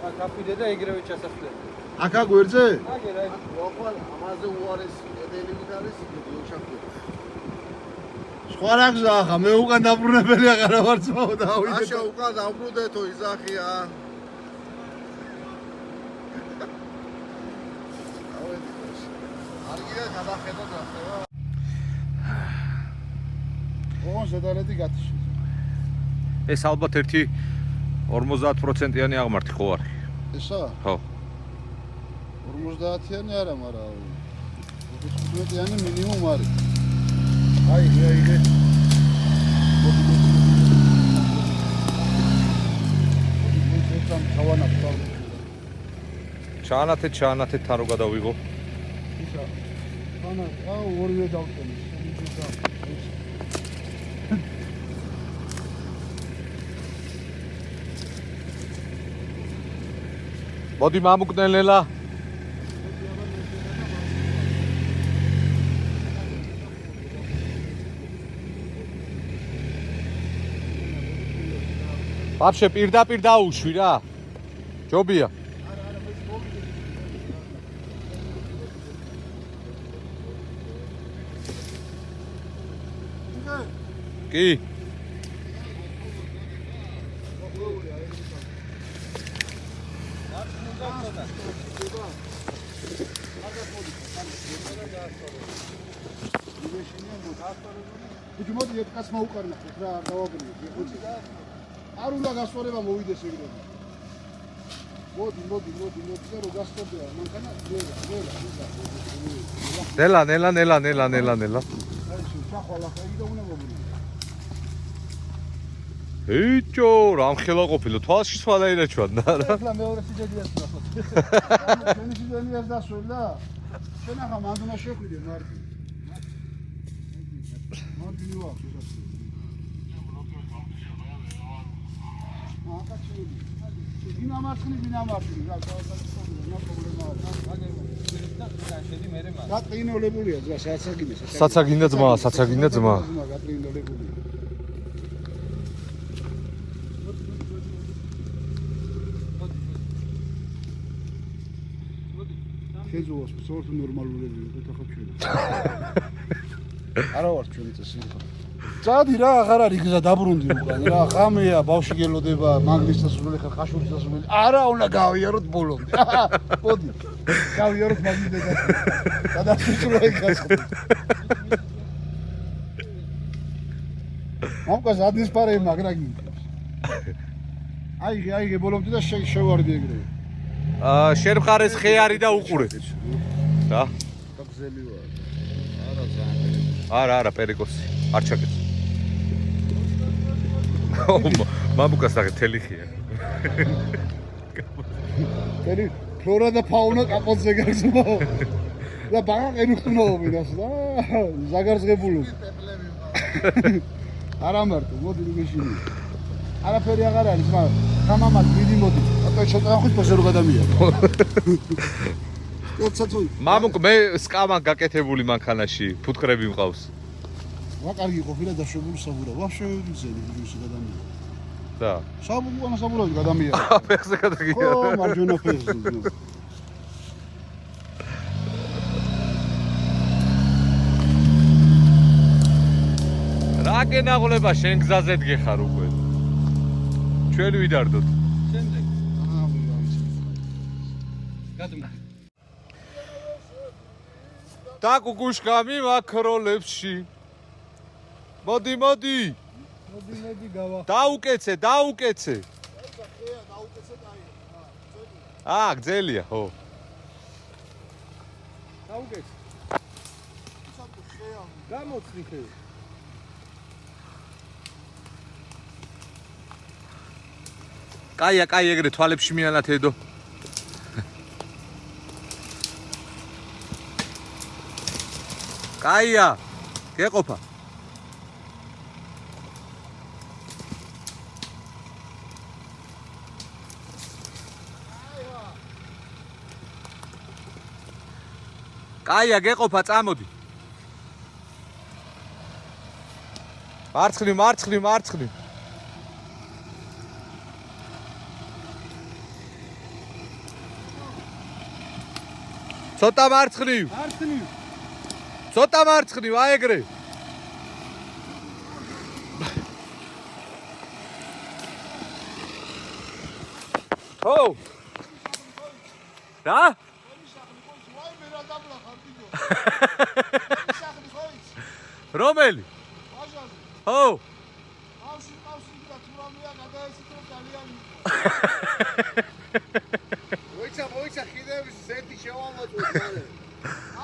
აქ აფიდე და ეგრევე ჩასასვლელი. აქა გვერდზე? აგერ აი. ვაყვალ ამაზე უარეს კედელი ვით არის იგი ოჩახი. სხვა რა გზა ახლა მე უკან დაბრუნებელი აღარა ვარ ძმაო დავიდე. აშა უკან დაბრუნდეთო იზახია. არგია გადახედოთ ახლა. ოღონდ ზედარეთი გათიშე. ეს ალბათ ერთი 50%-იანი აღმართი ხო არის? ესა? ხო. 50-იანი არა, მაგრამ 15-იანი მინიმუმ არის. აი, იგე. ჩაანათეთ თან რო გადავიღო. ისა. ხანა, ორივე დავტენე. მოდი მამუკნელელა. ბაბშე პირდაპირ დაუშვი რა. ჯობია. კი. ბიჭო მოდი ერთ კაცს მოუყარნახეთ რა დავაგრინოთ ხუჭი და არ უნდა გასწორება მოვიდეს ეგრევე მოდი და რო გასწორდება მანქანა ნელა. შახვალა ხაი და უნდა მოგვიდე ეჭო რამხელა ყოფილა თვალში სვალაირა ჩვანდა რა ეხლა მეორე სიძედიას ნახოთ შენი სიძედიას დასვლა შენ ახლა მანდ უნდა შეხვიდე მარკი მარკი ვარ შესაძლოა აკაცები დინამარცხნი, რა პრობლემაა. გატრინოლებულია ძმა, საცაგინე. საცაგინდა ძმა, საცაგინდა ძმა. გატრინოლებულია. ქეძულოს სწორად ნორმალურები ვიყოთ ახლა ჩვენ. არა ვარ ჩვენი წესი. წადი რა, აღარ არის გზა დაბრუნდი უკან რა, ღამეა, ბავშვი გელოდება, მაგლის დასასრული ხარ, ხაშურის დასასრული. არა, უნდა გავიაროთ ბოლომდე. მოდი. გავიაროთ მაგლის დასასრული. გადასასრული გასხდი. მომკას ადის პარე მაგრა გინდა. აიღე ბოლომდე და შევარდი ეგრევე. შენ მხარეს ხე არის და უყურე. რა? გაგზელი ვარ. არა ძალიან. არა, პერიკოსი. არ ჩაკეთე. მამუკას აღე თელიხია. პერი ფლორა და ფაუნა კაპოზე გაგზმო. და ბაღანი ხნოვი და ზაგარზღებულო. არა მარტო, მოდი მიშინი. არაფერი აღარ არის, მაგრამ გამამად მიდი მოდი. ატო შეტანხმის პოზერო გადამია. მამუკ მე სკამა გაკეთებული მანქანაში, ფუტკრები მყავს. რა კარგი ყოფილა დაშვებული საბურა. ვაფშე ვიზენი ვიზი გადამია. და საბურავი გადამია. ფეხზე გადაგია. ხო, მარჯვენა ფეხზე. რა გენაღლება შენ გზაზე დგეხარ უკვე. ჩვენ ვიდარდოთ. შემდეგ. გადმოდი. და კუკუშკა მიმაქროლებში. მოდი. მოდი გავა. დაუკეცე. გძელია, ხო. დაუკეცე. გამოცნი ხე. კაია, ეგრე თვალებში მიანათედო. კაია, გეყოფა. კაია, გეყოფა, წამოდი. მარცხნივ. ცოტა მარცხნივ. ცოტა მარცხნივ, აი ეგრე. ო! რა? რომელი? ო! მოიცა ხიდების ზეთი შევამოწმოთ.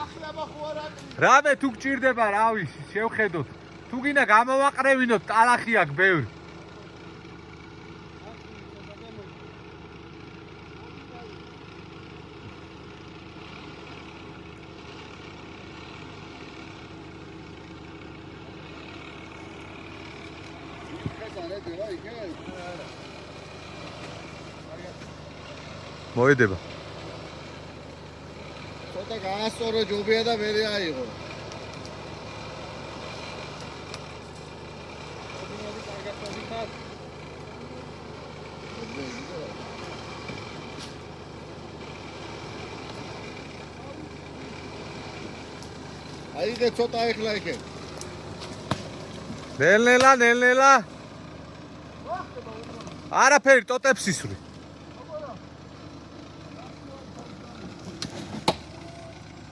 ახლა ხო არ არის. რამე თუ გჭირდება, რავი, შევხედოთ. თუ გინდა გამოვაყრევინოთ, ტალახი აქვს ბევრი. მოედება. ცოტა გაასწორო ჯობია და ვერ აიღო. აიღე ცოტა ეხლა იქე. ნელ-ნელა. არაფერი, ტოტებს ისვრი.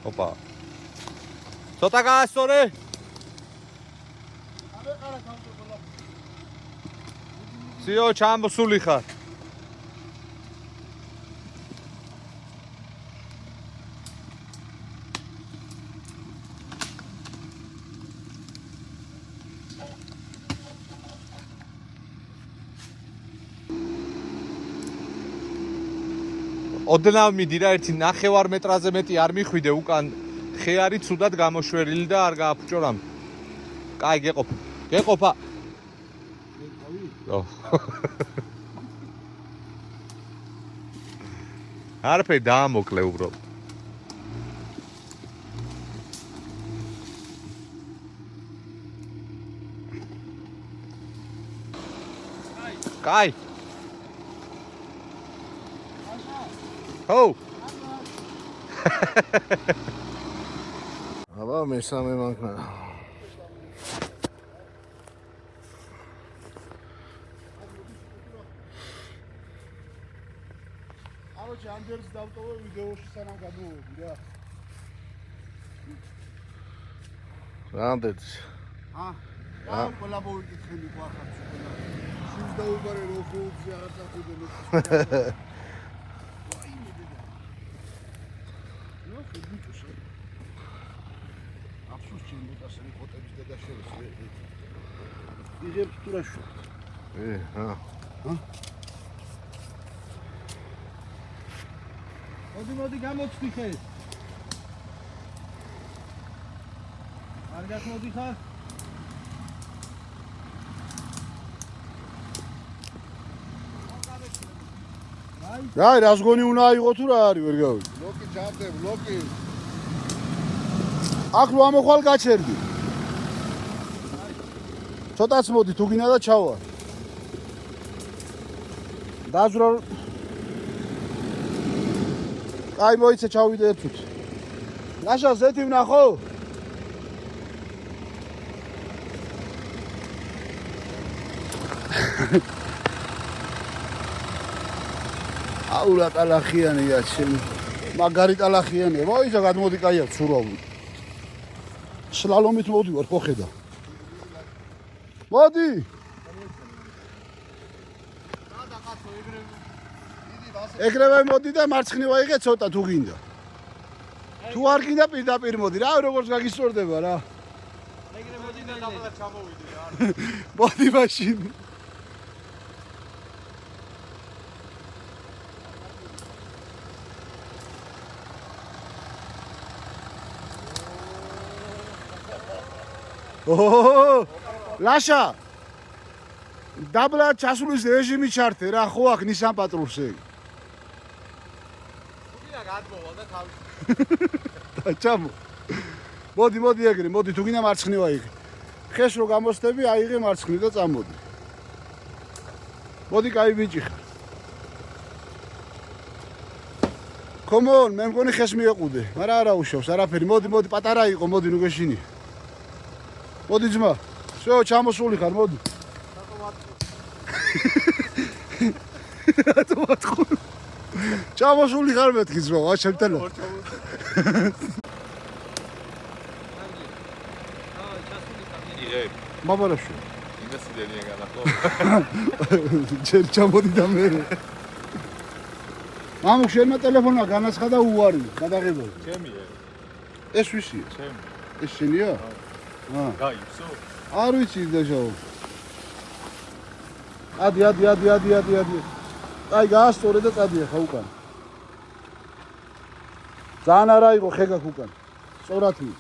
ოპა. ცოტა გაასწორე. ციო ჩამოსული ხარ. ოდნავ მიდი რა, ერთი 9 მეტრაზე მეტი არ მიხვიდე უკან. ხე არის ცუდად გამოშვერილი და არ გააფუჭო რამე. კაი, გეყოფა. ო. არაფერი დაამოკლე უბრალოდ. კაი. ო. აბა მესამე მანქანა. Короче, Андерс დავტოვე ვიდეოში სანამ გადმოვედი რა. რამდენს? რა ყველა მოვიკითხები ყახაც ყველა. შვილს დაუბარე რო ხუთზე აღარ წახვიდე. ნუ ხიბიტუშა. აფსუს ჩემს ასენი ფოტოების და დაშორეს. იღებს თუ რა შო. ჰა. მოდი გამოცდი ხეს. არ გასმოდი ხარ? აი, რას გონი უნდა აიღო თუ რა არის, ვერ გავიგე. ლოკი ჯარდებ, ლოკი. აქ რო ამოხვალ გაჩერდი. ცოტაც მოდი, თუ გინდა და ჩავა. დაზვრა აი მოიცე ჩავიდე ერთით. ნაშა ზეთი ვნახო? აულა ტალახიანია ჩემი. მაგარი ტალახიანია. მოიცა გადმოდი კაია ცურავი. სლალომით მოდივარ ხო ხედა. მოდი. ეგრევე მოდი და მარცხნივ აიღე ცოტა თუ გინდა. თუ არ გინდა პირდაპირ მოდი რა როგორც გაგისწორდება რა. ეგრე მოდი და დაბლა ჩამოვიდე რა. მოდი მაშინ. ოჰ! ლაშა! დაბლა ჩასulis რეჟიმი ჩართე რა ხო აქ ნისან პატრულზე. გადმოვალ და თავი. და ჩამო. მოდი ეგრე, მოდი თუ გინდა მარცხნივ აიღე. ხეს რო გამოსდები, აიღე მარცხნივ და წამოდი. მოდი კაი ბიჭი ხარ. Come on, მე მგონი ხეს მიეყუდე, მაგრამ არა უშავს, არაფერი. მოდი, პატარა იყო, მოდი ნუ გეშინი. მოდი ძმა. всё, ჩამოსული ხარ, მოდი. რატო ჩამოსული ხარ მეთქი ძმა, ვაჩემთან. იღე. მაბარაშო. ინდასიდენია განახო. ჯერ ჩამოდი და მე. მამუკ შენმა ტელეფონმა განაცხადა უარი, გადაღებები. ჩემია. ეს ვისია? ჩემი. ეს შენია? გაიფსო. არ ვიცი დაჟაო. ადი. აი გაასწორე და წადია ხა უკან. ძალიან არა იყო ხეგაკ უკან. სწორად მი.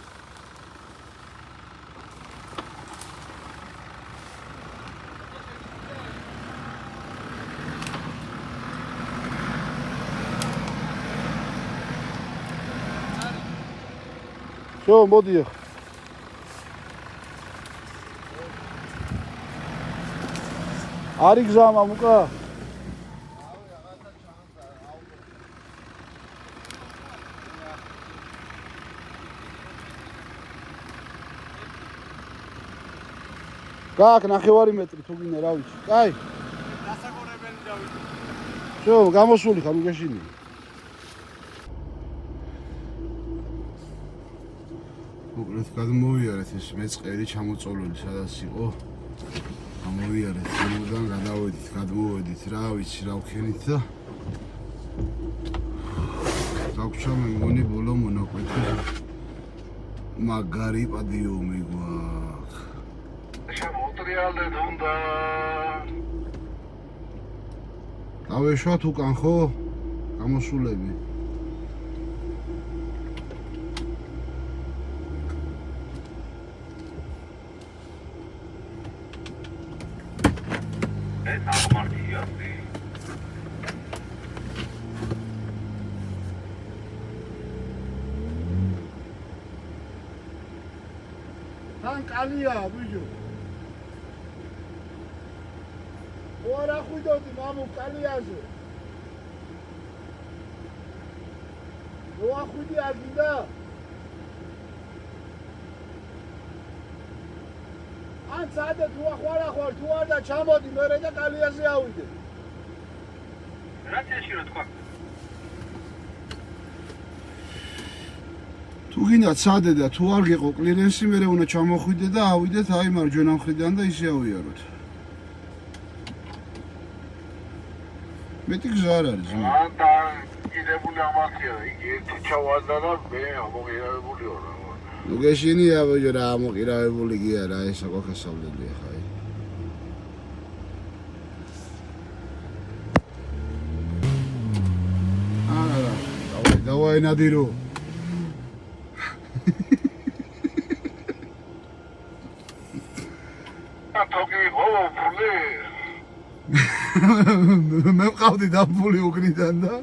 всё, მოდი ახლა. არი გზა მამუკა? გააკ ნახევარი მეტრი თუ გინდა რა ვიცი. კაი. დასაგორებელი დავიდე. всё, გამოსული ხარ უგეშინი. უბრალოდ გადმოვიარეთ ეს მეწყერი ჩამოწოლული სადაც იყო. გამოვიარეთ, ამოდან გადმოვედით რა ვიცი რა ვქენით და დაგვჭა მე მგონი ბოლო მონაკვეთი. მაგარი პადიუმი გვაქვს. შემოუტრიალდე თუნდა. დავეშვათ უკან ხო? გამოსულები. თან კალია ბიჭო ორა ხვიდოდი მამუ კალიაზე როახვიდი აგინდა ან სადე თუ ახوارა ხარ თუ არ და ჩამოდი მერე და კალიაზე ავიდე რა წეში რა თქვა თუ გინდა სადე და თუ არ გეყო კლირენსი მერე უნდა ჩამოხვიდე და ავიდეთ აი მარჯვენა მხრიდან და ისე ავიაროთ მეტი გზა არ არის და კიდებული ამასია იგი ერთი ჩავარდა და მე ამოღირავებული ვარ ნუ გეშინია ბიჭო რა ამოღირავებული კი არა ეს აკვახასავლელია ხაი არა დავაი ნადირო თოგი ხოვფული მე ვყავდი დაფული უკრიდან და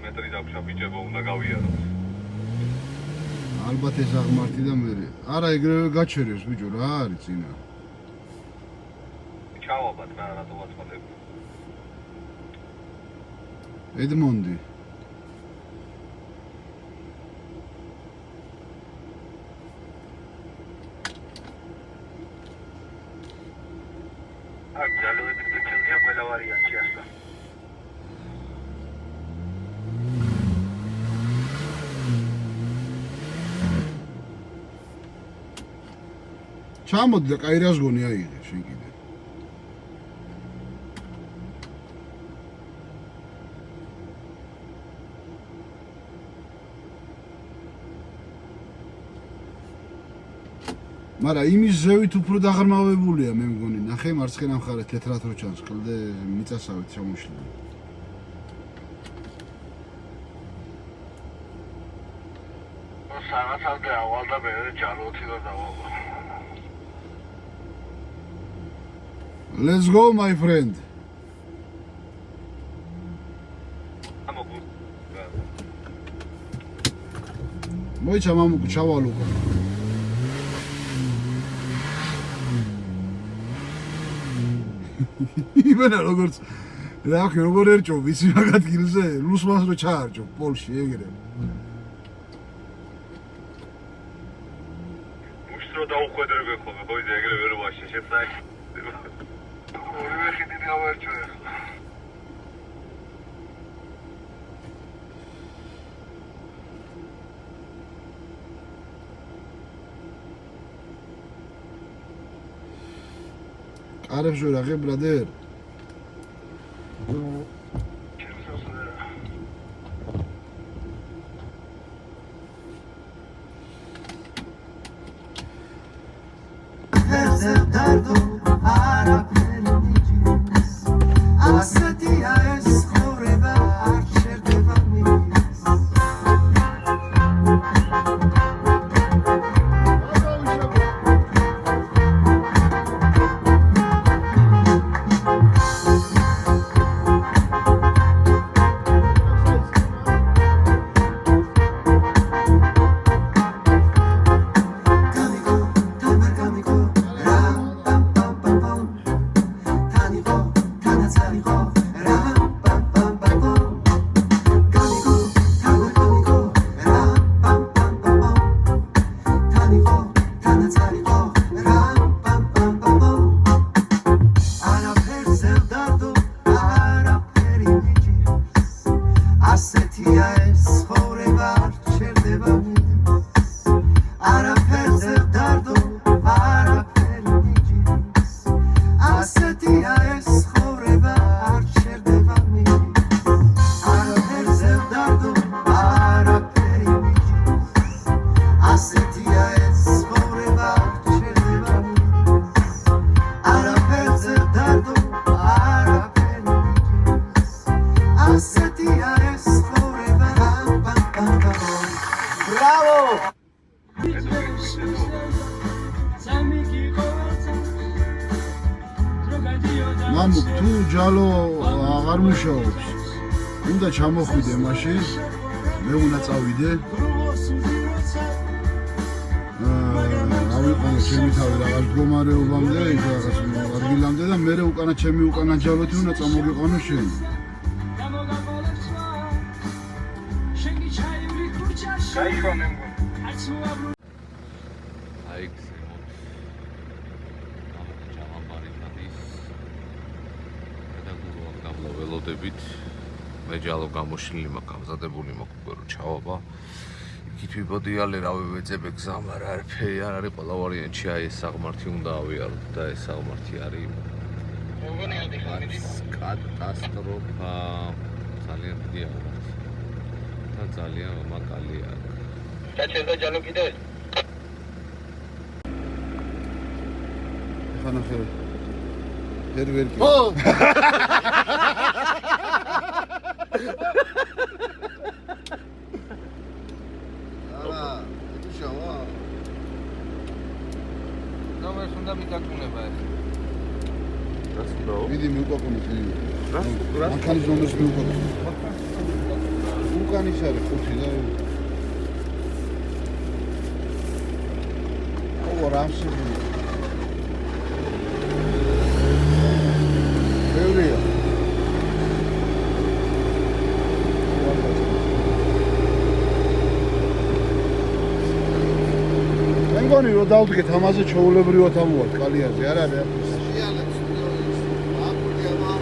მეტრი დაგშა ბიჭებო უნდა გავიაროთ ალბათ ეს აღმართი და მე არა ეგრევე გაჩერებს ბიჭო რა არის წინა ჩავაბათ რა რატო ვაწყობებ ედმონდი აქ ძალოები გეჩელია ყველა ვარიანტი ასლა ჩამოდი და კაი რას გონი აიღე შენ კიდე მარა იმის ზევით უფრო დაღრმავებულია მე მგონი ნახე მარცხენა მხარე თეთრად რო ჩანს კლდე მიწასავით ჩამოშლილი სანაცამდე ავალდა მე ჯალოთი და დავალდა Let's go my friend მოიცა მამუკ ჩავალ უკვე იმენა როგორც რა ხე როგორ ერჭო ვიცი მაგ ადგილზე ლუსმას რო ჩაარჭო პოლში ეგრე მუშტრო დაუხვედრებ ხოლმე ხო იდე ეგრე ვერ ვაშე შეცაი ორივე ხიდი დავარჩო ახლა კარებს ვერ აღებ ბრადერ ჯალო აღარ მუშაობს. უნდა ჩამოხვიდე მაშინ. მე უნდა წავიდე. ავიყვანო ჩემი თავი რაღაც მდგომარეობამდე, ის რაღაც ადგილამდე და მე უკანა ჩემი უკანა ჯალოთი უნდა წამოგიყვანო შენ. გაიშვა მე მგონი. აი გზემოთ ჩამაბარი დადის და გულოვან გამლაველოდებით მე ჯალო გამოშლილი მაქვს გამზადებული მაქვს უკვე რომ ჩავაბა იქით ვიბოდიალე რავი ვეძებე გზამ არ არაფერი არ არის ყველა ვარიანტი აი ეს საღმართი უნდა ავიაროთ და ეს საღმართი არის კატასტროფა ძალიან დიდი აღმოჩნდა და ძალიან მაკალია ჩაჩერდა ჯალო კიდე ხანა ხერ ვერკი არა თუ შავა ნომერს უნდა მიკაკუნება ეს. რას უნდა? მიდი მიუკაკუნე ძილი რას? მანქანის ნომერს მიუკაკუნე უკანის არის 5 და ო რამსი ბევრია მეგონი რომ დავდგეთ ამაზე ჩაულებრივად ამოვარ კალიაზე არ არის შეალებს აკურდიამა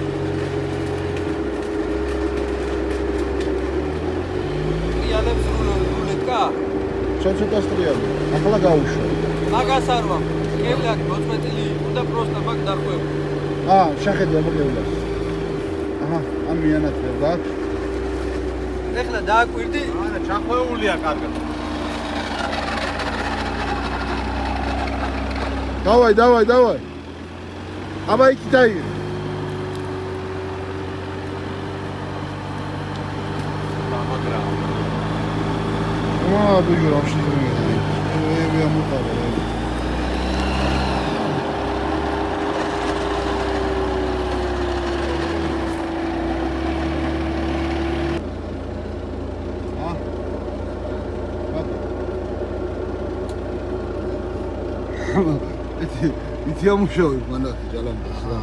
იანებს რულეტკა? ცოტა სტრიალი ახლა გაუშვა მაგას არ ვამ. კევლაკ 14 უნდა პროსტა მაგ დახვევ. შეხედე მოგევლას აჰა ამ მიანათლე გაქვს ეხლა დააკვირდი? არა, ჩახვეულია კარგად. დავაი აბა იქ დაიგე ბიჭო რა შეიძლება მე ამოყარე ითი ამუშავებ მანახი ჯალამბას რა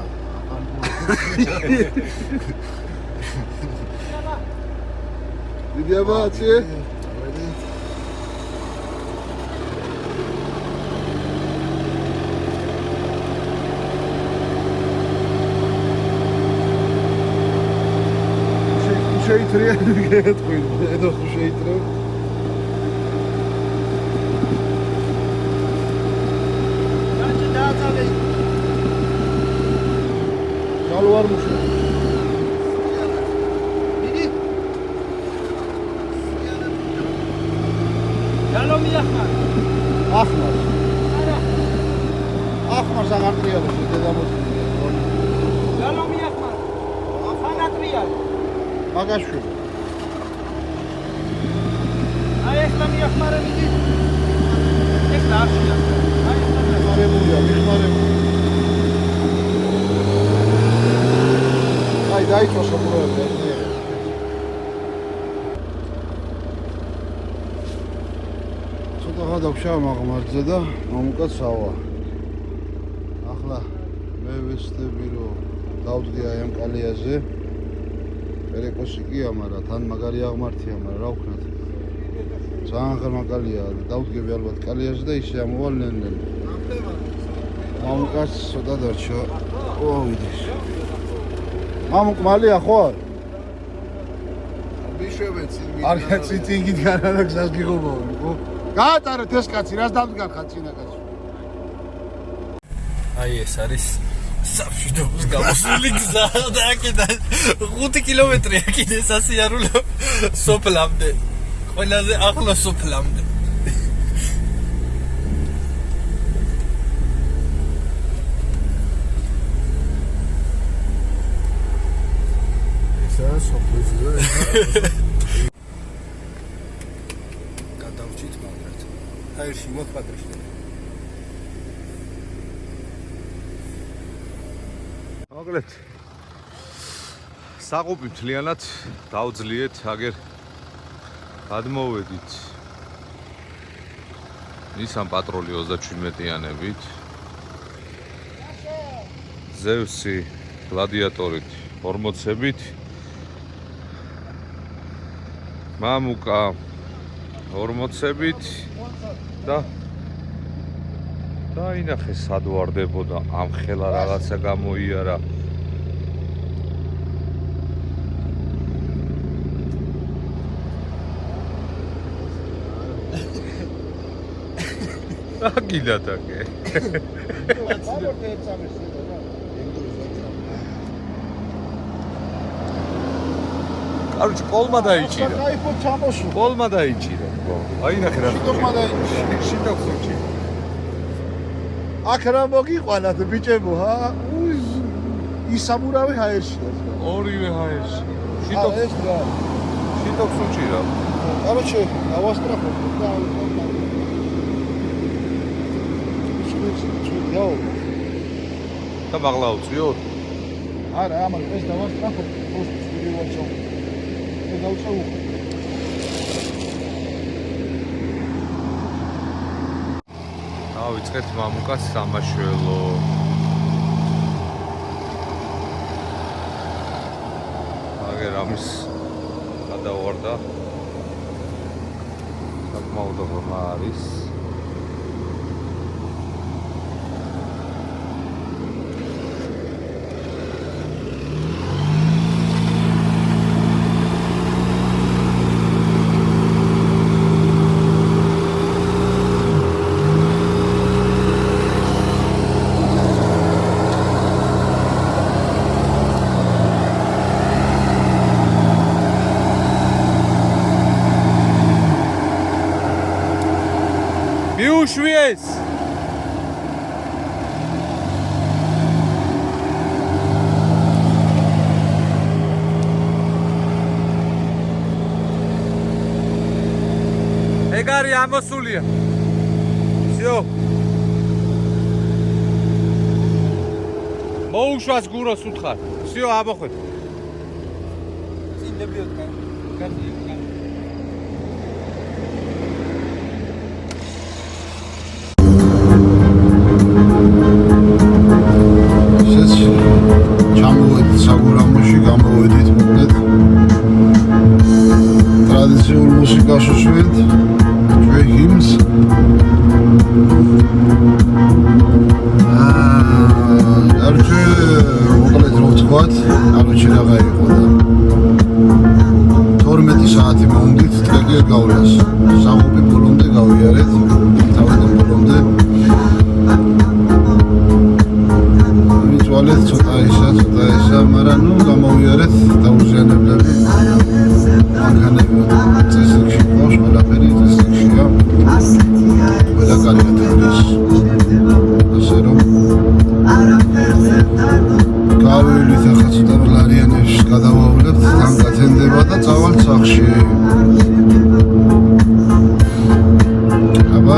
დიდი აბაცი შეიძლება გეტყვი ედო შეიძლება ჯალო არ მუშა ჯალო მიახმარ. ახმარს აღარ ტრიალებს დედამოწმულია ჯალო მიახმარ. ხანატრია. მაგაშვილი აი ეს მიახმარ მიდი. ეს დაშია. აი ეს მიხმარებულია აი დაიწყო საპროექტი ცოტა გადავშავ მაღმართზე და მომუკაცავა ახლა მე ვეცდები რომ დავდგე აი ამ კალიაზე პერეკოსი კი ამარა თან მაგარი აღმართია მაგრამ რა ვქნათ ძალიან ღრმაკალია დავდგები ალბათ კალიაზე და ისე ამოვალ ნელ-ნელ მამუკაც ცოტა დარჩა ვიდეს მამუკ მალია ხო არ? მიშვებენ წინ არ წინგით განადა გზას გიღობავი ხო? გაატარეთ ეს კაცი რას დამდგარხარ წინა კაცი აი ეს არის სამშვიდობის გამოსული გზა და აქედან 5 კილომეტრია კიდე სასიარულო სოფლამდე. ყველაზე ახლო სოფლამდე. ესაა სოფლის გზა გადავჭით მაგრამ აირში მოხატრიშნე მოკლედ საყუპი მთლიანად დავძლიეთ, აგერ გადმოვედით Nissan პატროლი 37-იანებით. ზევსი გლადიატორით 40-ებით. მამუკა 40-ებით და ინახე სად ვარდებოდა ამ ხელა რაღაცა გამოიარა. აგიდა დაგე. Короче, კოლმა დაიჭირა. кайфო ჩამოსულ. კოლმა დაიჭირა. აი ნახე რა. შიტოქმა დაიჭირა. შიტოქი. აქ რა მოგიყვანათ ბიჭებო, ჰა? ისამურავი ჰაერში. ორივე ჰაერში. ეს რა. შიტოქს უჭირა. Короче, ავასტრახობ და და მაღლა უწიო? არა, ამან ეს დავასტრახობ, პოსტს ვიდეოჩო. ეს დავწავ. დავიწყეთ მამუკას სამაშველო. აგერ ამის გადავარდა. საკმაოდ ღრმა არის. მიუშვიეს ეგარი ამოსულია всё მოუშვას გუროს უთხარ всё ამოხვეთ წინ დებიოთ კარგი ჩამოვედით საგურამოში, გამოვედით მოკლედ. ტრადიციულ მუსიკას უსვით, ჩვენ ჰიმნს. არჩე მოკლედ რო ვთქვათ, არჩე რაღა იყო და 12 საათი მომდით ტრეკი გავლას. საყუპი ბოლომდე გავიარეთ, თავიდან ბოლომდე. Tualet ცოტა ისა, მაგრამ ნუ გამოვიარეთ დაუზიანებლები. მანქანები წესრიგში ყავს, ყველაფერი წესრიგშია. ყველა კარგად არის. ასე რომ გავივლით ახლა ცოტა ლარიანებს გადავავლებთ, თან გათენდება და წავალთ სახლში. აბა